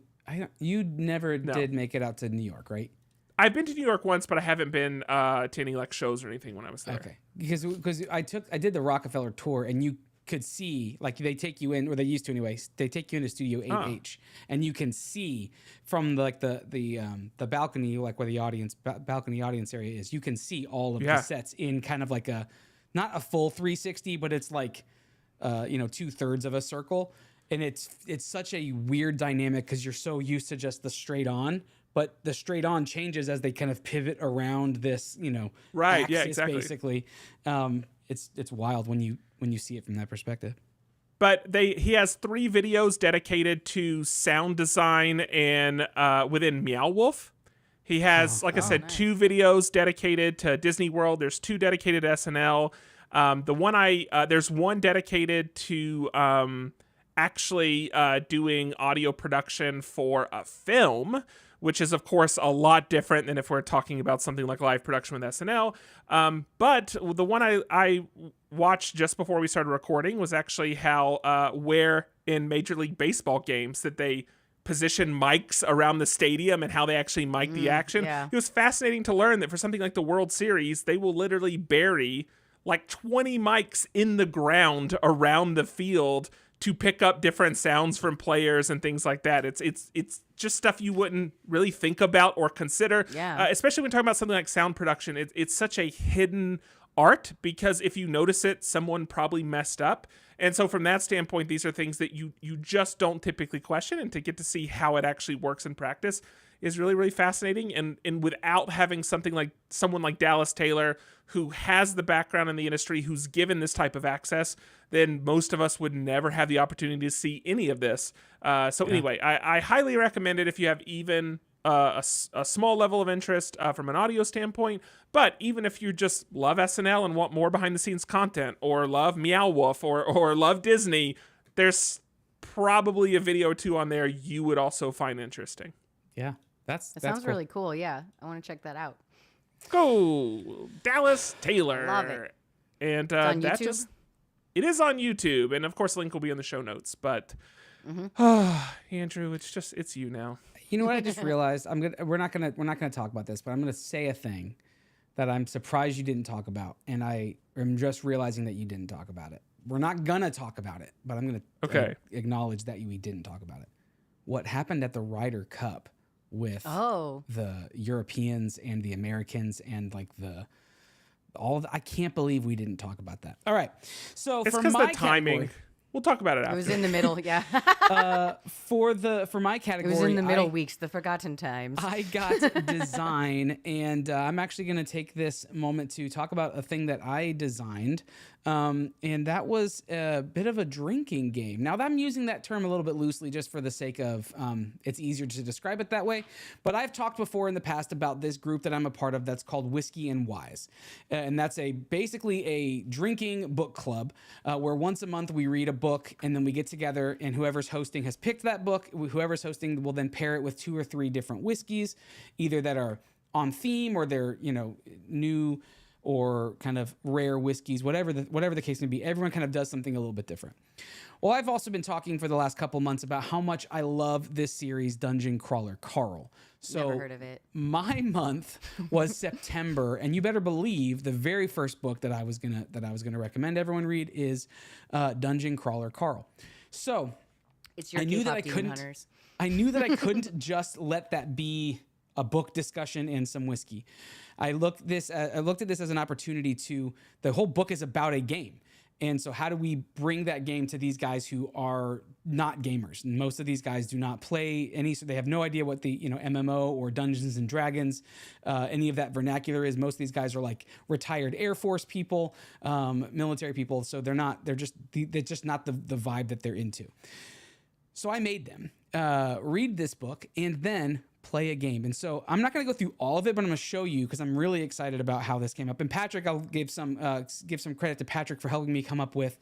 You never did make it out to New York, right? I've been to New York once, but I haven't been to any like shows or anything when I was there. Okay, because I did the Rockefeller tour, and you could see, like, they take you in, or they used to anyways. They take you into Studio 8H, and you can see from the balcony, like where the balcony audience area is. You can see all of the sets in kind of like a, not a full 360, but it's like 2/3 of a circle. And it's such a weird dynamic because you're so used to just the straight on, but the straight on changes as they kind of pivot around this, axis, basically. It's wild when you see it from that perspective. But he has 3 videos dedicated to sound design and within Meow Wolf. He has, I said, nice. 2 videos dedicated to Disney World. There's 2 dedicated to SNL. There's one dedicated to actually doing audio production for a film, which is of course a lot different than if we're talking about something like live production with SNL. But the one I watched just before we started recording was actually how where in Major League Baseball games that they position mics around the stadium and how they actually mic the action. Yeah. It was fascinating to learn that for something like the World Series, they will literally bury like 20 mics in the ground around the field to pick up different sounds from players and things like that. It's just stuff you wouldn't really think about or consider, especially when talking about something like sound production. It's such a hidden art, because if you notice it, someone probably messed up. And so from that standpoint, these are things that you just don't typically question, and to get to see how it actually works in practice is really, really fascinating. And without having someone like Dallas Taylor, who has the background in the industry, who's given this type of access, then most of us would never have the opportunity to see any of this. Anyway, I highly recommend it if you have even a small level of interest from an audio standpoint. But even if you just love SNL and want more behind the scenes content, or love Meow Wolf, or love Disney, there's probably a video or two on there you would also find interesting. Yeah, that sounds cool. really cool. Yeah, I want to check that out. Go Dallas Taylor. Love it. And It's on that YouTube? it is on YouTube, and of course the link will be in the show notes. But Andrew, it's you now. You know what I just realized? We're not gonna talk about this, but I'm gonna say a thing that I'm surprised you didn't talk about, and I am just realizing that you didn't talk about it. We're not gonna talk about it, but I'm gonna acknowledge that we didn't talk about it. What happened at the Ryder Cup with the Europeans and the Americans and like I can't believe we didn't talk about that. All right, so It's for because my the timing. category, We'll talk about it after. It was in the middle, yeah. for my It category, was in the middle weeks, the forgotten times. I got design, and I'm actually going to take this moment to talk about a thing that I designed, and that was a bit of a drinking game. Now, I'm using that term a little bit loosely just for the sake of it's easier to describe it that way, but I've talked before in the past about this group that I'm a part of that's called Whiskey and Wise, and that's basically a drinking book club where once a month we read a book, and then we get together, and whoever's hosting has picked that book. Whoever's hosting will then pair it with 2 or 3 different whiskeys, either that are on theme or they're new or kind of rare whiskeys, whatever the case may be. Everyone kind of does something a little bit different. Well, I've also been talking for the last couple months about how much I love this series, Dungeon Crawler Carl. So Never heard of it. My month was September, and you better believe the very first book that I was gonna recommend everyone read is Dungeon Crawler Carl. So It's your I knew that K-pop demon hunters. I knew that I couldn't just let that be a book discussion and some whiskey. I looked at this as an opportunity the whole book is about a game. And so how do we bring that game to these guys who are not gamers? And most of these guys do not play any, so they have no idea what the MMO or Dungeons and Dragons, any of that vernacular is. Most of these guys are like retired Air Force people, military people. So they're just not the vibe that they're into. So I made them read this book and then play a game. And so I'm not going to go through all of it, but I'm going to show you because I'm really excited about how this came up. And Patrick, I'll give some credit to Patrick for helping me come up with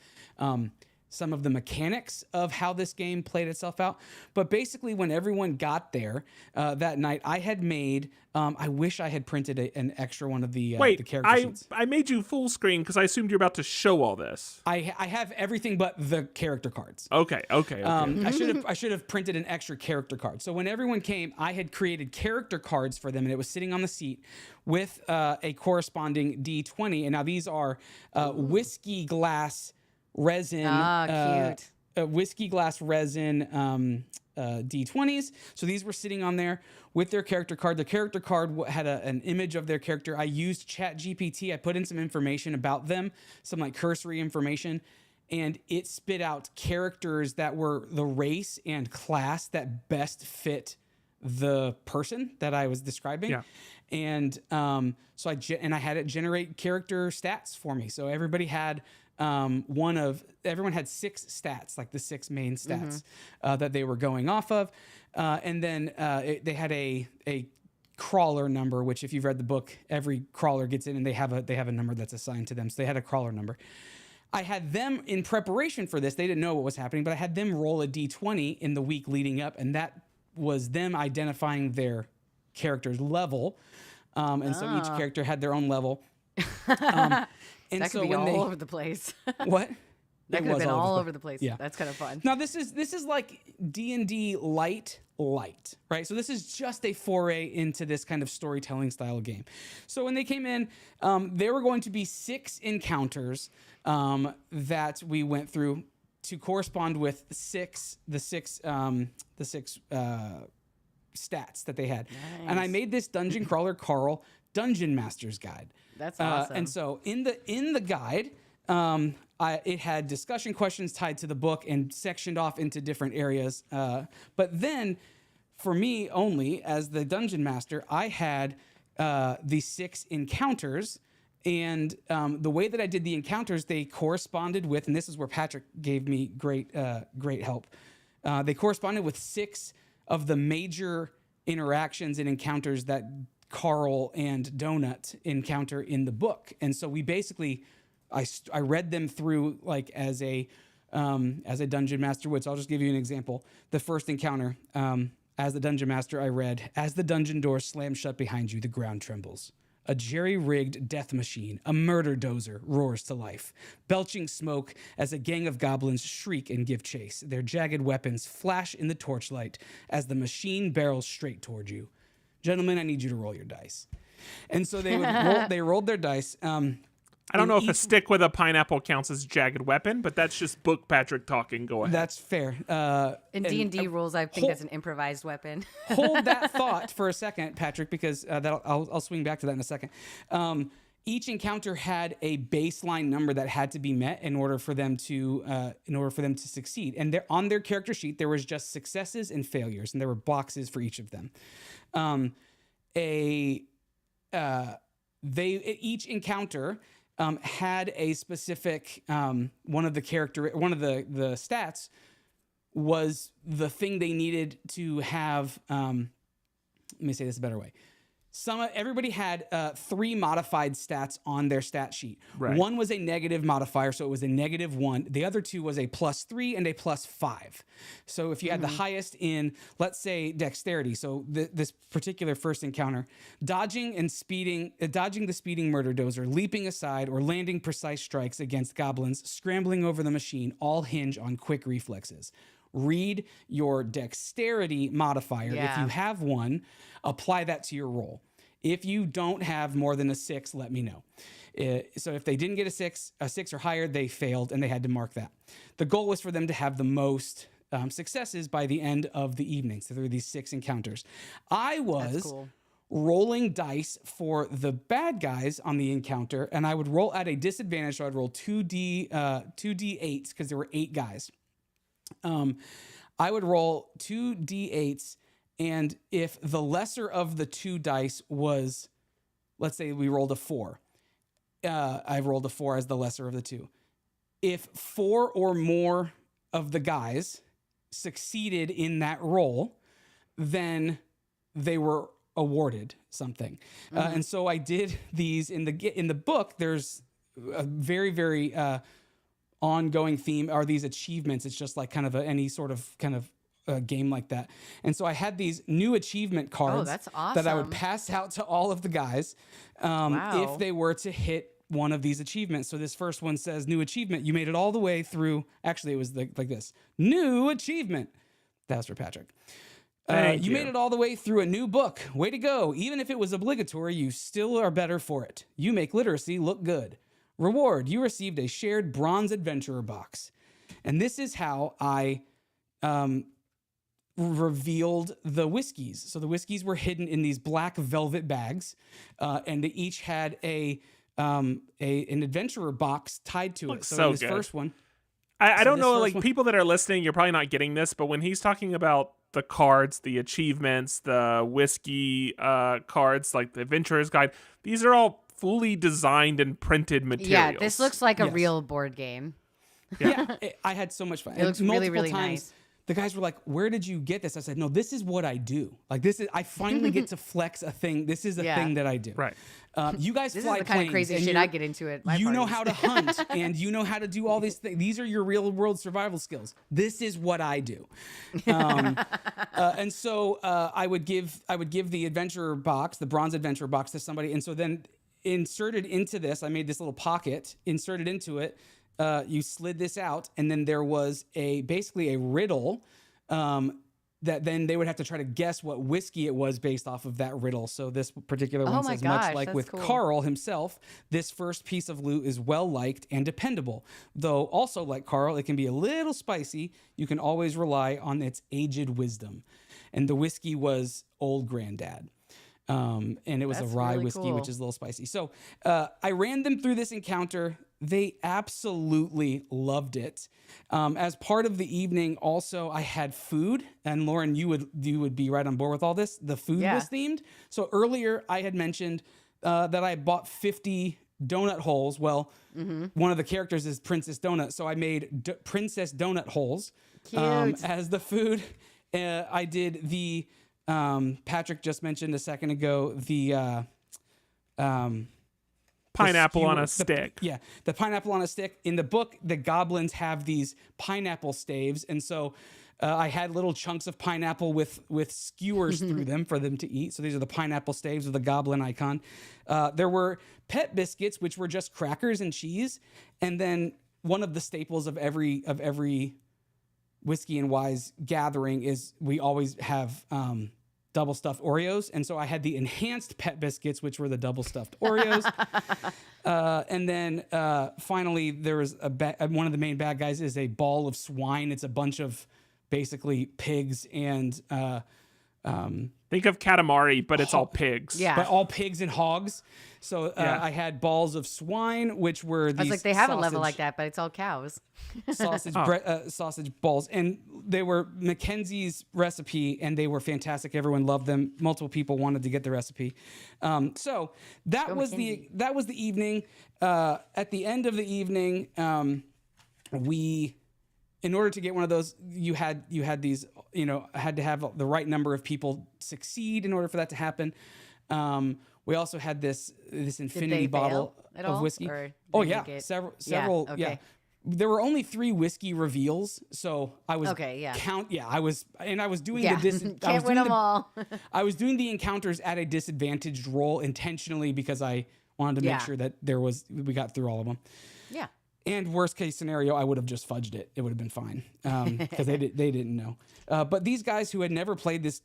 some of the mechanics of how this game played itself out. But basically, when everyone got there that night, I had made. I wish I had printed an extra one of the character sheets. I made you full screen because I assumed you're about to show all this. I have everything but the character cards. Okay. I should have printed an extra character card. So when everyone came, I had created character cards for them, and it was sitting on the seat with a corresponding D20. And now these are whiskey glass resin. Cute. Whiskey glass resin D20s. So these were sitting on there with their character card. The character card had an image of their character. I used ChatGPT. I put in some information about them, some like cursory information, and it spit out characters that were the race and class that best fit the person that I was describing. Yeah. And so I had it generate character stats for me. So everybody had everyone had 6 stats, like the 6 main stats that they were going off of. And then they had a crawler number, which if you've read the book, every crawler gets in and they have a number that's assigned to them. So they had a crawler number. I had them in preparation for this. They didn't know what was happening, but I had them roll a D20 in the week leading up. And that was them identifying their character's level. And so each character had their own level. And that so could be when all over the place. What? That could have been all over the place. Yeah. That's kind of fun. Now this is like D&D light, right? So this is just a foray into this kind of storytelling style game. So when they came in, there were going to be 6 encounters that we went through to correspond with the six stats that they had. Nice. And I made this Dungeon Crawler Carl Dungeon Master's Guide. That's awesome. And so in the guide, it had discussion questions tied to the book and sectioned off into different areas. But then, for me only, as the Dungeon Master, I had the 6 encounters. And the way that I did the encounters, they corresponded with, and this is where Patrick gave me great help. They corresponded with 6 of the major interactions and encounters that Carl and Donut encounter in the book. And so we basically, I read them through like as a Dungeon Master would. So I'll just give you an example. The first encounter, as the Dungeon Master, I read, as the dungeon door slams shut behind you, the ground trembles. A jerry-rigged death machine, a murder dozer, roars to life, belching smoke as a gang of goblins shriek and give chase. Their jagged weapons flash in the torchlight as the machine barrels straight toward you. Gentlemen, I need you to roll your dice. And so they rolled their dice. I don't know if a stick with a pineapple counts as jagged weapon, but that's just Book Patrick talking. Go ahead. That's fair. In D&D rules, I think that's an improvised weapon. Hold that thought for a second, Patrick, because I'll swing back to that in a second. Each encounter had a baseline number that had to be met in order for them to succeed. And on their character sheet, there was just successes and failures, and there were boxes for each of them. Each encounter had a specific one of the stats was the thing they needed to have. Let me say this a better way. Everybody had 3 modified stats on their stat sheet. Right. One was a negative modifier, so it was a -1. The other 2 was a +3 and a +5. So if you had the highest in, let's say, dexterity, so this particular first encounter, dodging the speeding murder dozer, leaping aside, or landing precise strikes against goblins, scrambling over the machine, all hinge on quick reflexes. Read your dexterity modifier. Yeah. If you have one, apply that to your roll. If you don't have more than a 6, let me know. So if they didn't get a 6 or higher, they failed, and they had to mark that. The goal was for them to have the most successes by the end of the evening. So there were these 6 encounters. I was rolling dice for the bad guys on the encounter, and I would roll at a disadvantage. So I'd roll 2d8s because there were 8 guys. I would roll 2d8s, and if the lesser of the 2 dice was, let's say we rolled a 4, I rolled a 4 as the lesser of the 2. If 4 or more of the guys succeeded in that roll, then they were awarded something. And so I did these in the book. There's a very, very ongoing theme are these achievements. It's just like kind of any sort of game like that. And so I had these new achievement cards that's awesome. that I would pass out to all of the guys if they were to hit one of these achievements. So this first one says, new achievement. You made it all the way through. Actually, it was like this. New achievement. That was for Patrick. You made it all the way through a new book. Way to go. Even if it was obligatory, you still are better for it. You make literacy look good. Reward, you received a shared bronze adventurer box. And this is how I revealed the whiskeys. So the whiskeys were hidden in these black velvet bags, and they each had an adventurer box tied to it. So this good. First one. I don't know, like, people that are listening, you're probably not getting this, but when he's talking about the cards, the achievements, the whiskey cards, like the Adventurer's Guide, these are all fully designed and printed materials. Yeah, this looks like a real board game. Yeah, I had so much fun. It looks really, really times, nice. The guys were like, "Where did you get this?" I said, "No, this is what I do. Like I finally get to flex a thing. This is a thing that I do." Right. You guys This fly is the kind of planes, crazy and shit I get into at my You know parties. how to hunt, and you know how to do all these things. These are your real world survival skills. This is what I do. And so I would give the adventurer box, the bronze adventurer box, to somebody, and so then inserted into this, I made this little pocket, inserted into it. You slid this out, and then there was basically a riddle that then they would have to try to guess what whiskey it was based off of that riddle. So this particular one my says, gosh, much like that's with cool. Carl himself, this first piece of loot is well-liked and dependable. Though also like Carl, it can be a little spicy. You can always rely on its aged wisdom. And the whiskey was Old Granddad. And it was That's a rye really whiskey, cool. which is a little spicy. So I ran them through this encounter. They absolutely loved it. As part of the evening, also I had food, and Lauren, you would be right on board with all this. The food was themed. So earlier I had mentioned that I bought 50 donut holes. Well, one of the characters is Princess Donut, so I made Princess Donut holes as the food. I did the Patrick just mentioned a second ago the Pineapple on a stick. The pineapple on a stick. In the book, the goblins have these pineapple staves, and so I had little chunks of pineapple with skewers through them for them to eat. So these are the pineapple staves with the goblin icon. There were pet biscuits, which were just crackers and cheese, and then one of the staples of every Whiskey and Wise gathering is we always have double stuffed Oreos. And so I had the enhanced pet biscuits, which were the double stuffed Oreos. And then finally, there was one of the main bad guys is a ball of swine. It's a bunch of basically pigs and think of Katamari, but it's all pigs. But all pigs and hogs. So I had balls of swine, which were these I was like, they have a level like that, but it's all cows. sausage balls, and they were Mackenzie's recipe, and they were fantastic. Everyone loved them. Multiple people wanted to get the recipe. So that was the evening. At the end of the evening, in order to get one of those, you had these, had to have the right number of people succeed in order for that to happen. We also had this infinity bottle of whiskey. Oh yeah, several. Okay. Yeah. There were only 3 whiskey reveals, so I was I was doing Can't win them all. I was doing the encounters at a disadvantaged roll intentionally because I wanted to make sure that we got through all of them. Yeah. And worst case scenario, I would have just fudged it. It would have been fine because they didn't know. But these guys who had never played these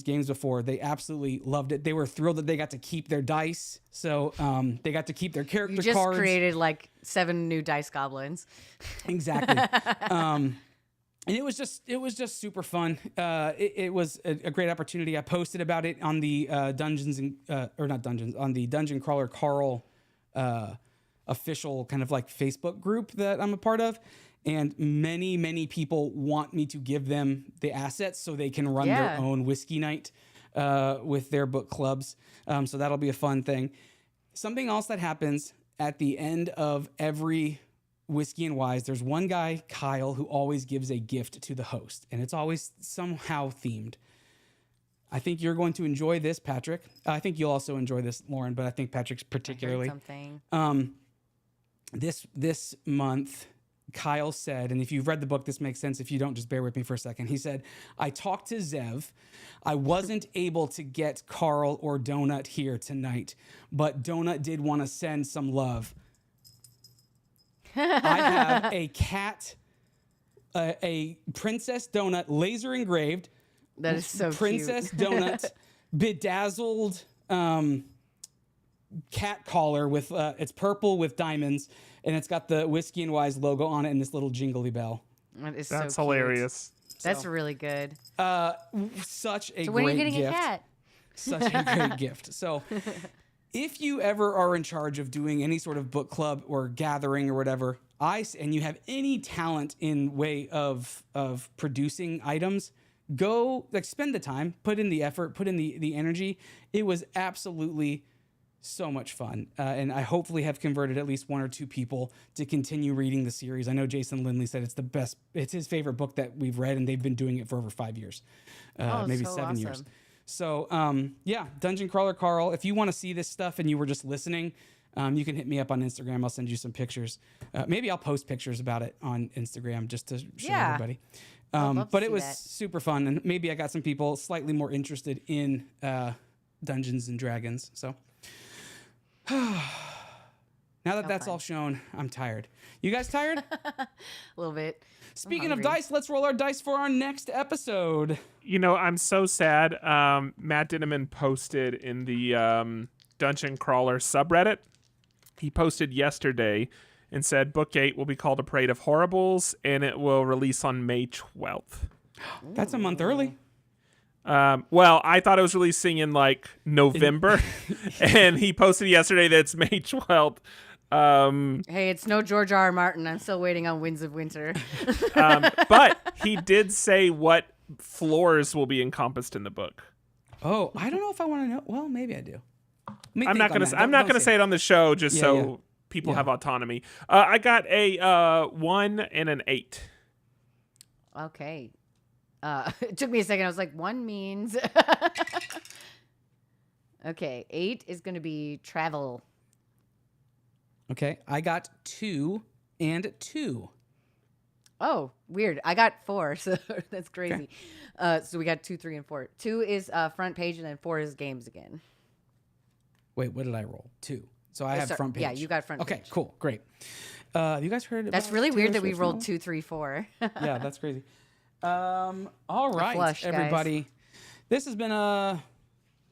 games before, they absolutely loved it. They were thrilled that they got to keep their dice. So they got to keep their character cards. You just created like 7 new dice goblins. Exactly. And it was just super fun. It was a great opportunity. I posted about it on the on the Dungeon Crawler Carl official kind of like Facebook group that I'm a part of, and many people want me to give them the assets so they can run their own whiskey night with their book clubs. So that'll be a fun thing. Something else that happens at the end of every Whiskey and Wise, there's one guy, Kyle, who always gives a gift to the host, and it's always somehow themed. I think you're going to enjoy this, Patrick. I think you'll also enjoy this, Lauren, but I think Patrick's particularly. I heard something. This month, Kyle said, and if you've read the book, this makes sense. If you don't, just bear with me for a second. He said, I talked to Zev. I wasn't able to get Carl or Donut here tonight, but Donut did want to send some love. I have a cat, a Princess Donut laser engraved. That is so Princess cute. Donut bedazzled cat collar with it's purple with diamonds, and it's got the Whiskey and Wise logo on it and this little jingly bell. That's hilarious. That's really good. Such a great gift. So when are you getting a cat? Such a great gift. So if you ever are in charge of doing any sort of book club or gathering or whatever, and you have any talent in way of producing items, go spend the time, put in the effort, put in the energy. It was absolutely so much fun. And I hopefully have converted at least 1 or 2 people to continue reading the series. I know Jason Lindley said it's the best. It's his favorite book that we've read, and they've been doing it for over 5 years, maybe so 7 years. So Dungeon Crawler Carl, if you want to see this stuff and you were just listening, you can hit me up on Instagram. I'll send you some pictures. Maybe I'll post pictures about it on Instagram just to show everybody. But it was super fun, and maybe I got some people slightly more interested in Dungeons and Dragons. So now that that's all shown, I'm tired. You guys tired? A little bit. Speaking of dice, let's roll our dice for our next episode. I'm so sad. Matt Dinneman posted in the Dungeon Crawler subreddit. He posted yesterday and said Book 8 will be called A Parade of Horribles, and it will release on May 12th. That's a month early. Well, I thought it was releasing in like November, and he posted yesterday that it's May 12th. Hey, it's no George R. R. Martin. I'm still waiting on Winds of Winter. But he did say what floors will be encompassed in the book. Oh, I don't know if I want to know. Well, maybe I do. I'm not gonna say it on the show just so people have autonomy. I got a 1 and an 8. Okay. It took me a second. I was like, 1 means. Okay, 8 is going to be travel. Okay, I got 2 and 2. Oh, weird. I got 4, so that's crazy. Okay. So we got 2, 3, and 4. 2 is front page, and then 4 is games again. Wait, what did I roll? 2. So I have front page. Yeah, you got front page. Okay, cool, great. You guys heard about That's really weird that we Swift rolled novel? 2, 3, 4. Yeah, that's crazy. All right, flush, everybody. This has been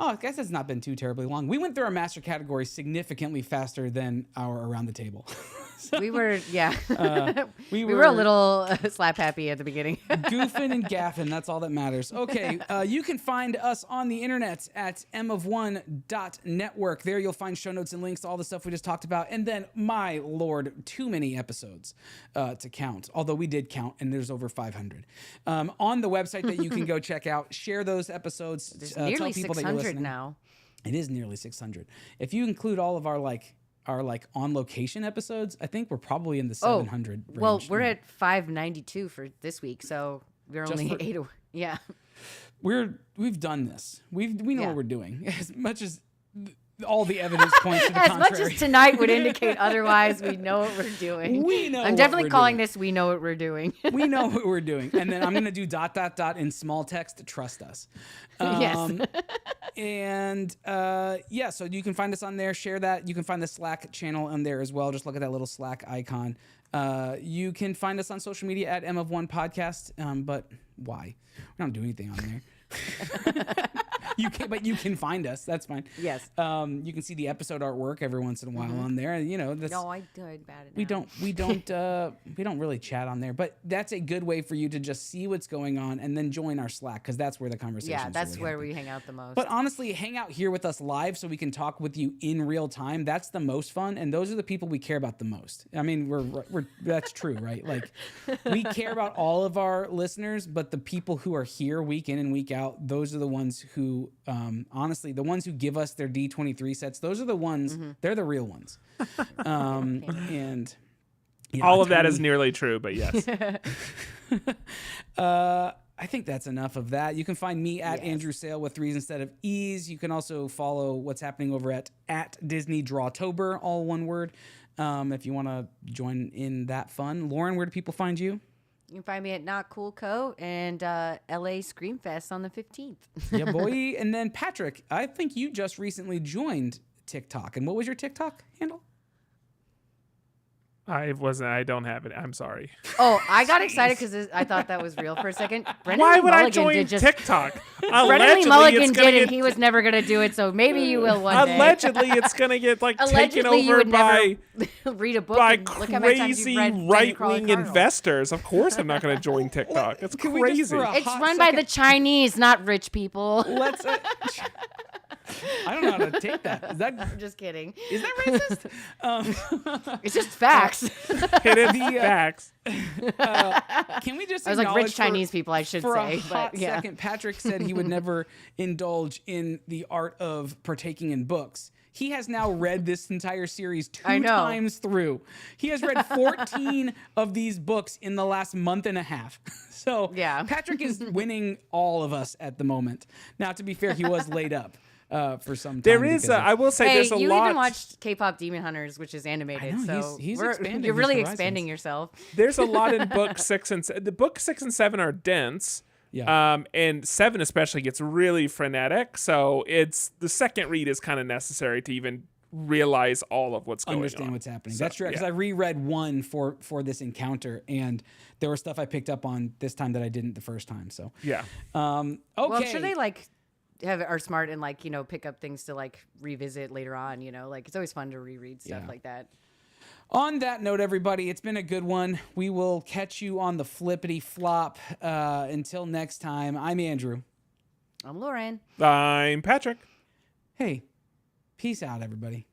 I guess it's not been too terribly long. We went through our master category significantly faster than our around the table. We were, yeah. We were a little slap happy at the beginning. goofing and gaffing, that's all that matters. Okay, you can find us on the internet at mof1.network. There you'll find show notes and links to all the stuff we just talked about. And then, my lord, too many episodes to count. Although we did count, and there's over 500. On the website that you can go check out, share those episodes. There's tell nearly people that you're 600 listening. now. It is nearly 600. If you include all of our on location episodes, I think we're probably in the 700 range. Well, we're at 592 for this week, so we're Just only for- 8 away. Yeah. We've done this. We know Yeah. what we're doing. As much as all the evidence points to the As contrary. much as tonight would indicate otherwise, we know what we're doing. We know I'm what definitely we're calling doing. this "We Know What We're Doing." We know what we're doing. And then I'm going to do ... in small text. Trust us. Yes. And so you can find us on there. Share that. You can find the Slack channel on there as well. Just look at that little Slack icon. You can find us on social media at M of One Podcast. But why? We don't do anything on there. But you can find us. That's fine. Yes. You can see the episode artwork every once in a while on there. You know, that's, No, I did bad enough. we don't really chat on there, but that's a good way for you to just see what's going on and then join our Slack, because that's where the conversation. Yeah, that's where we hang out the most. But honestly, hang out here with us live so we can talk with you in real time. That's the most fun, and those are the people we care about the most. I mean, we're that's true, right? Like, we care about all of our listeners, but the people who are here week in and week out, those are the ones who, honestly, the ones who give us their D23 sets. Those are the ones. They're the real ones. And yeah, All of that is nearly true, but yes. I think that's enough of that. You can find me at Andrew Sale with 3s instead of E's. You can also follow what's happening over at Disney Drawtober, all one word, if you want to join in that fun. Lauren, where do people find you? You can find me at Not Cool Co. and LA Screamfest on the 15th. Yeah, boy. And then Patrick, I think you just recently joined TikTok. And what was your TikTok handle? I don't have it. I'm sorry. Oh, I got excited because I thought that was real for a second. Brendan Why Lee would I Mulligan join did just, TikTok? Brendan Lee Allegedly, Mulligan it's gonna did, and get- he was never going to do it, so maybe you will one day. Allegedly, it's gonna get taken Allegedly, you over would by never read a book. by and look how many times crazy you've read Nightcrawler right-wing Cardinal. investors. Of course, I'm not gonna join TikTok. It's Can we just crazy. for a It's hot run by second- the Chinese, not rich people. Let's. I don't know how to take that. I'm just kidding. Is that racist? It's just facts. Hidden facts. Can we just? I was like acknowledge rich Chinese people, I should for say. a hot But yeah. second, Patrick said he would never indulge in the art of partaking in books. He has now read this entire series I 2 know. times through. He has read 14 of these books in the last month and a half. So Yeah. Patrick is winning all of us at the moment. Now, to be fair, he was laid up for some time. There is. because of- I will say, Hey, there's a you lot. even watched K-pop Demon Hunters, which is animated. I know, so he's we're- expanding you're his really horizons. expanding yourself. There's a lot in book 6 and the book 6 and 7 are dense. Yeah. And 7 especially gets really frenetic. So it's the second read is kind of necessary to even realize all of what's going on. Understand what's happening. So, That's true. Because yeah. I reread 1 for this encounter, and there was stuff I picked up on this time that I didn't the first time. So Yeah. okay. Well, I'm sure they are smart and pick up things to revisit later on. It's always fun to reread stuff Yeah. like that. On that note, everybody, it's been a good one. We will catch you on the flippity flop. Until next time, I'm Andrew. I'm Lauren. I'm Patrick. Hey, peace out, everybody.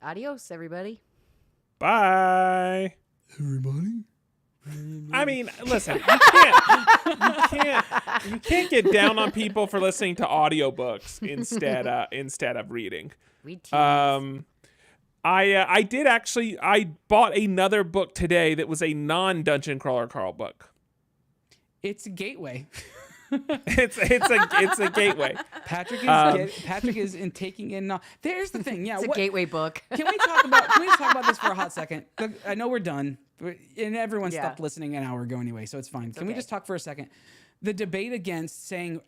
Adios, everybody. Bye. Everybody? I mean, listen, you can't get down on people for listening to audiobooks instead of reading. We tease. I bought another book today that was a non-Dungeon Crawler Carl book. It's a gateway. It's a gateway. Patrick is in taking in. There's the thing. Yeah, it's a gateway book. Can we talk about this for a hot second? Look, I know we're done, and everyone stopped listening an hour ago anyway, so it's fine. Can we just talk for a second? The debate against saying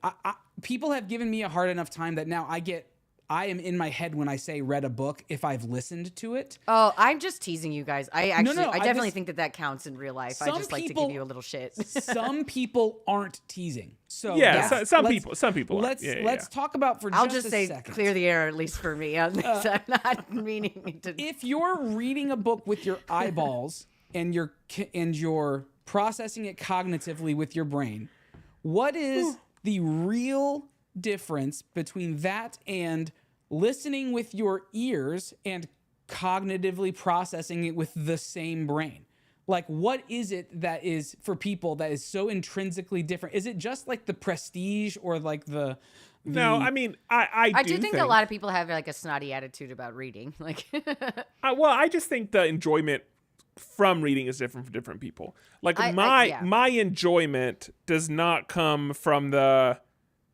people have given me a hard enough time that now I am in my head when I say read a book if I've listened to it. Oh, I'm just teasing you guys. I definitely just, think that counts in real life. I just like to give you a little shit. Some people aren't teasing. So some people. Let's talk about I'll just say a second. clear the air, at least for me. On this. I'm not meaning to. If you're reading a book with your eyeballs and you're processing it cognitively with your brain, what is the real difference between that and listening with your ears and cognitively processing it with the same brain? Like, what is it that is for people that is so intrinsically different? Is it just like the prestige or like the No, I mean, I do think a lot of people have like a snotty attitude about reading. Like, I just think the enjoyment from reading is different for different people. Like my enjoyment does not come from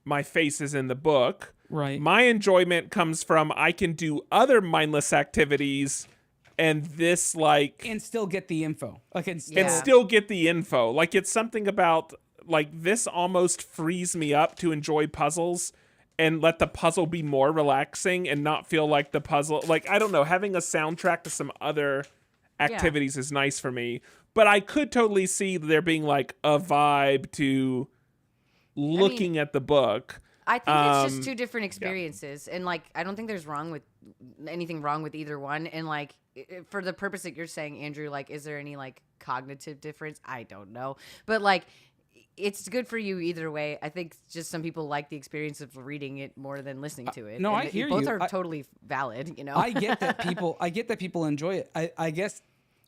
my face is in the book. Right. My enjoyment comes from I can do other mindless activities and this and still get the info. And still get the info. Like it's something about like this almost frees me up to enjoy puzzles and let the puzzle be more relaxing and not feel like the puzzle. Like, I don't know, having a soundtrack to some other activities is nice for me. But I could totally see there being like a vibe to looking at the book. I think it's just two different experiences. And like, I don't think there's anything wrong with either one. And like, for the purpose that you're saying, Andrew, like, is there any like cognitive difference? I don't know. But like, it's good for you either way. I think just some people like the experience of reading it more than listening to it. No, and I hear both you. Both are totally valid, you know. I get that people enjoy it. I guess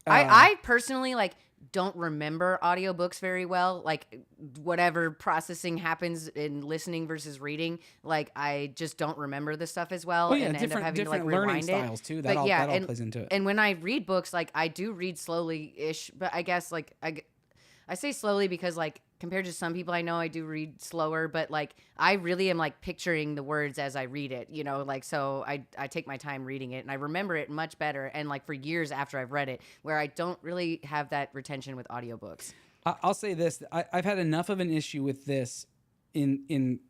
I personally like don't remember audiobooks very well. Like whatever processing happens in listening versus reading, like I just don't remember the stuff as well. And end up having to like learning rewind styles it. Too. That all plays into it. And when I read books, like I do read slowly-ish, but I guess like I say slowly because like compared to some people I know, I do read slower, but like I really am like picturing the words as I read it, you know, like so I take my time reading it and I remember it much better and like for years after I've read it, where I don't really have that retention with audiobooks. I'll say this, I've had enough of an issue with this in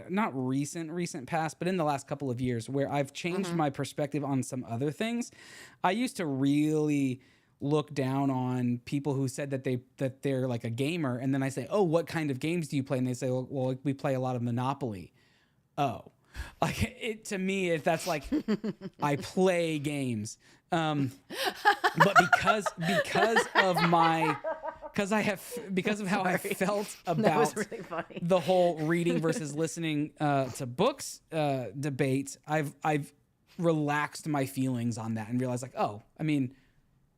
not recent past, but in the last couple of years where I've changed my perspective on some other things. I used to really look down on people who said that they're like a gamer, and then I say, "Oh, what kind of games do you play?" And they say, "Well, we play a lot of Monopoly." Oh, like it to me, if that's like I play games, but because of how I felt about really the whole reading versus listening to books debate, I've relaxed my feelings on that and realized like, oh, I mean,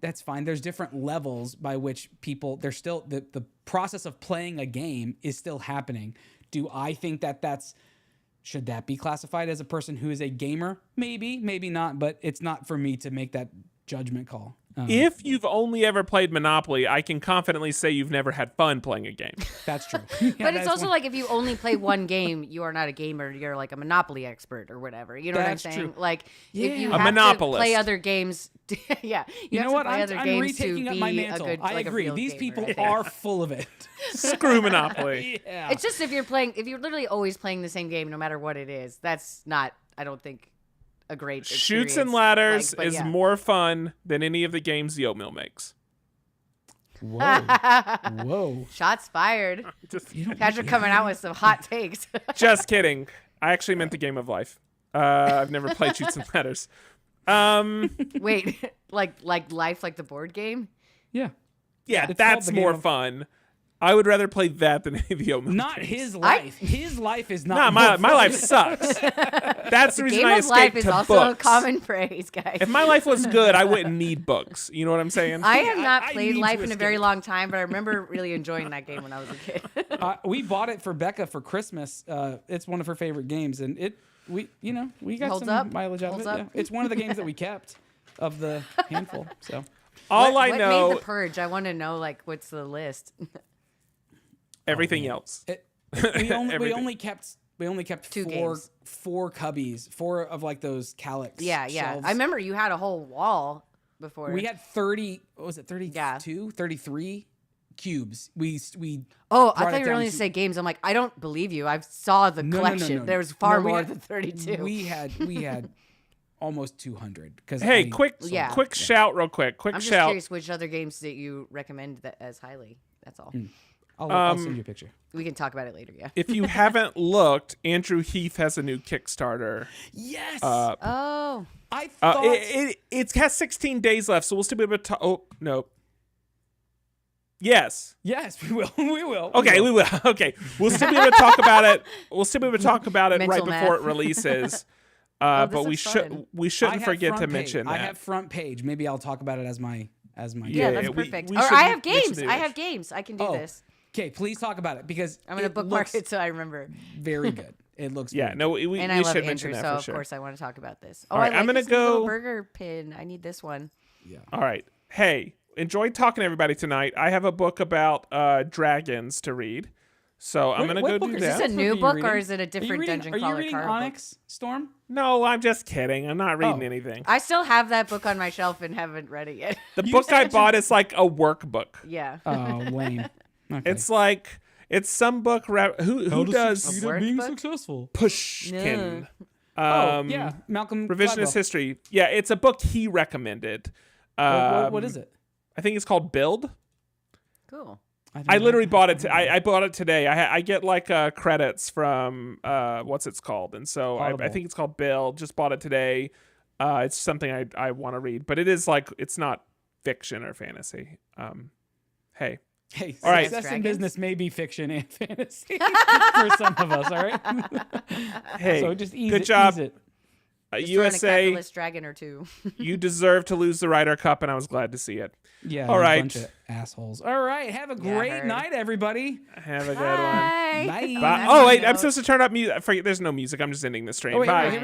that's fine. There's different levels by which people, they're still, the process of playing a game is still happening. Do I think should that be classified as a person who is a gamer? Maybe, maybe not, but it's not for me to make that judgment call. If you've only ever played Monopoly, I can confidently say you've never had fun playing a game. That's true. But it's also like if you only play one game, you are not a gamer. You're like a Monopoly expert or whatever. You know what I'm saying? True. Like if you A have monopolist. to play other games, you know what? Play other I'm games retaking to up my be mantle. a good, I like, agree. A real These gamer, people I think. are full of it. Screw Monopoly. Yeah. It's just if you're literally always playing the same game, no matter what it is, that's not, I don't think, a great Shoots and experience. Ladders Like, is more fun than any of the games the oatmeal makes. Whoa. Whoa. Shots fired. Just Patrick coming out with some hot takes. Just kidding. I actually meant the game of life. I've never played Shoots and Ladders. Wait, like life, like the board game? Yeah. Yeah, It's that's called the more game of- fun. I would rather play that than any of the old Not games. his life. His life is Nah, not. my life sucks. That's the reason Game I of life escaped is to also books. a common phrase, guys. If my life was good, I wouldn't need books. You know what I'm saying? I have not I played need Life to in a very escape. long time, but I remember really enjoying that game when I was a kid. We bought it for Becca for Christmas. It's one of her favorite games, and we got Holds some up? mileage out Holds of it. up? Yeah. It's one of the games that we kept of the handful. So All what I know, made the purge? I want to know, like, what's the list? everything else. we only Everything. kept Two four games. four cubbies, four of like those calyx. Yeah. shelves. I remember you had a whole wall before. We had 30. What was it? 32, Yeah. 33 cubes. We Oh, I brought thought it you were down only to- to say games. I'm like, I don't believe you. I saw the No. collection. There was far No, we more had- than 32. We had almost 200. Because Hey, quick Yeah. shout real quick. Quick I'm just shout. curious which other games that you recommend that as highly. That's all. I'll send you a picture. We can talk about it later. Yeah. If you haven't looked, Andrew Heath has a new Kickstarter. Yes. Oh. I thought It has 16 days left, so we'll still be able to. Oh no. Yes. yes, we will. We will. Okay, we will. Okay, we'll still be able to talk about it. We'll still be able to talk about it right Mental before math. it releases. this But we looks fun. shouldn't I have forget front to page. mention that. I have front page. Maybe I'll talk about it as my. Yeah, that's we- perfect. we or should I have mention games. the I image. have games. I can do Oh, this. Okay, please talk about it because I'm gonna it bookmark looks it so I remember. very good. It looks Yeah, very no, we And I love should mention Andrew, that so for of sure. course I want to talk about this. Oh, All right, I like I'm gonna this new little go- burger pin. I need this one. All right. Hey, enjoyed talking to everybody tonight. I have a book about dragons to read, so I'm gonna What go book do is Is this that. a What new are you book or reading? is it a different dungeon Are you crawler reading card book? Onyx Storm? No, I'm just kidding. I'm not reading Oh. anything. I still have that book on my shelf and haven't read it yet. The You book I said bought is like a workbook. Yeah. Oh, lame. Okay. It's some book. Who does A workbook? successful? Pushkin? Oh, yeah, Malcolm Revisionist Gladwell. history. Yeah, it's a book he recommended. What is it? I think it's called Build. Cool. I literally bought it. I bought it today. I get like credits from what's it's called, and so I Audible. think it's called Build. Just bought it today. It's something I want to read, but it is like it's not fiction or fantasy. Hey, Hey, All right. success in Dragons? business may be fiction and fantasy for some of us. All right. hey, So just ease good it. job, Ease it. Just throwing a USA. capitalist dragon or two. You deserve to lose the Ryder Cup, and I was glad to see it. Yeah. All you're a right. bunch of assholes. All right. Have a Yeah, great heard. night, everybody. Have a good one. Bye. Bye. Bye. That's Oh my wait, I'm note. supposed to turn up music. Forget, there's no music. I'm just ending the stream. Oh, wait, Bye. here we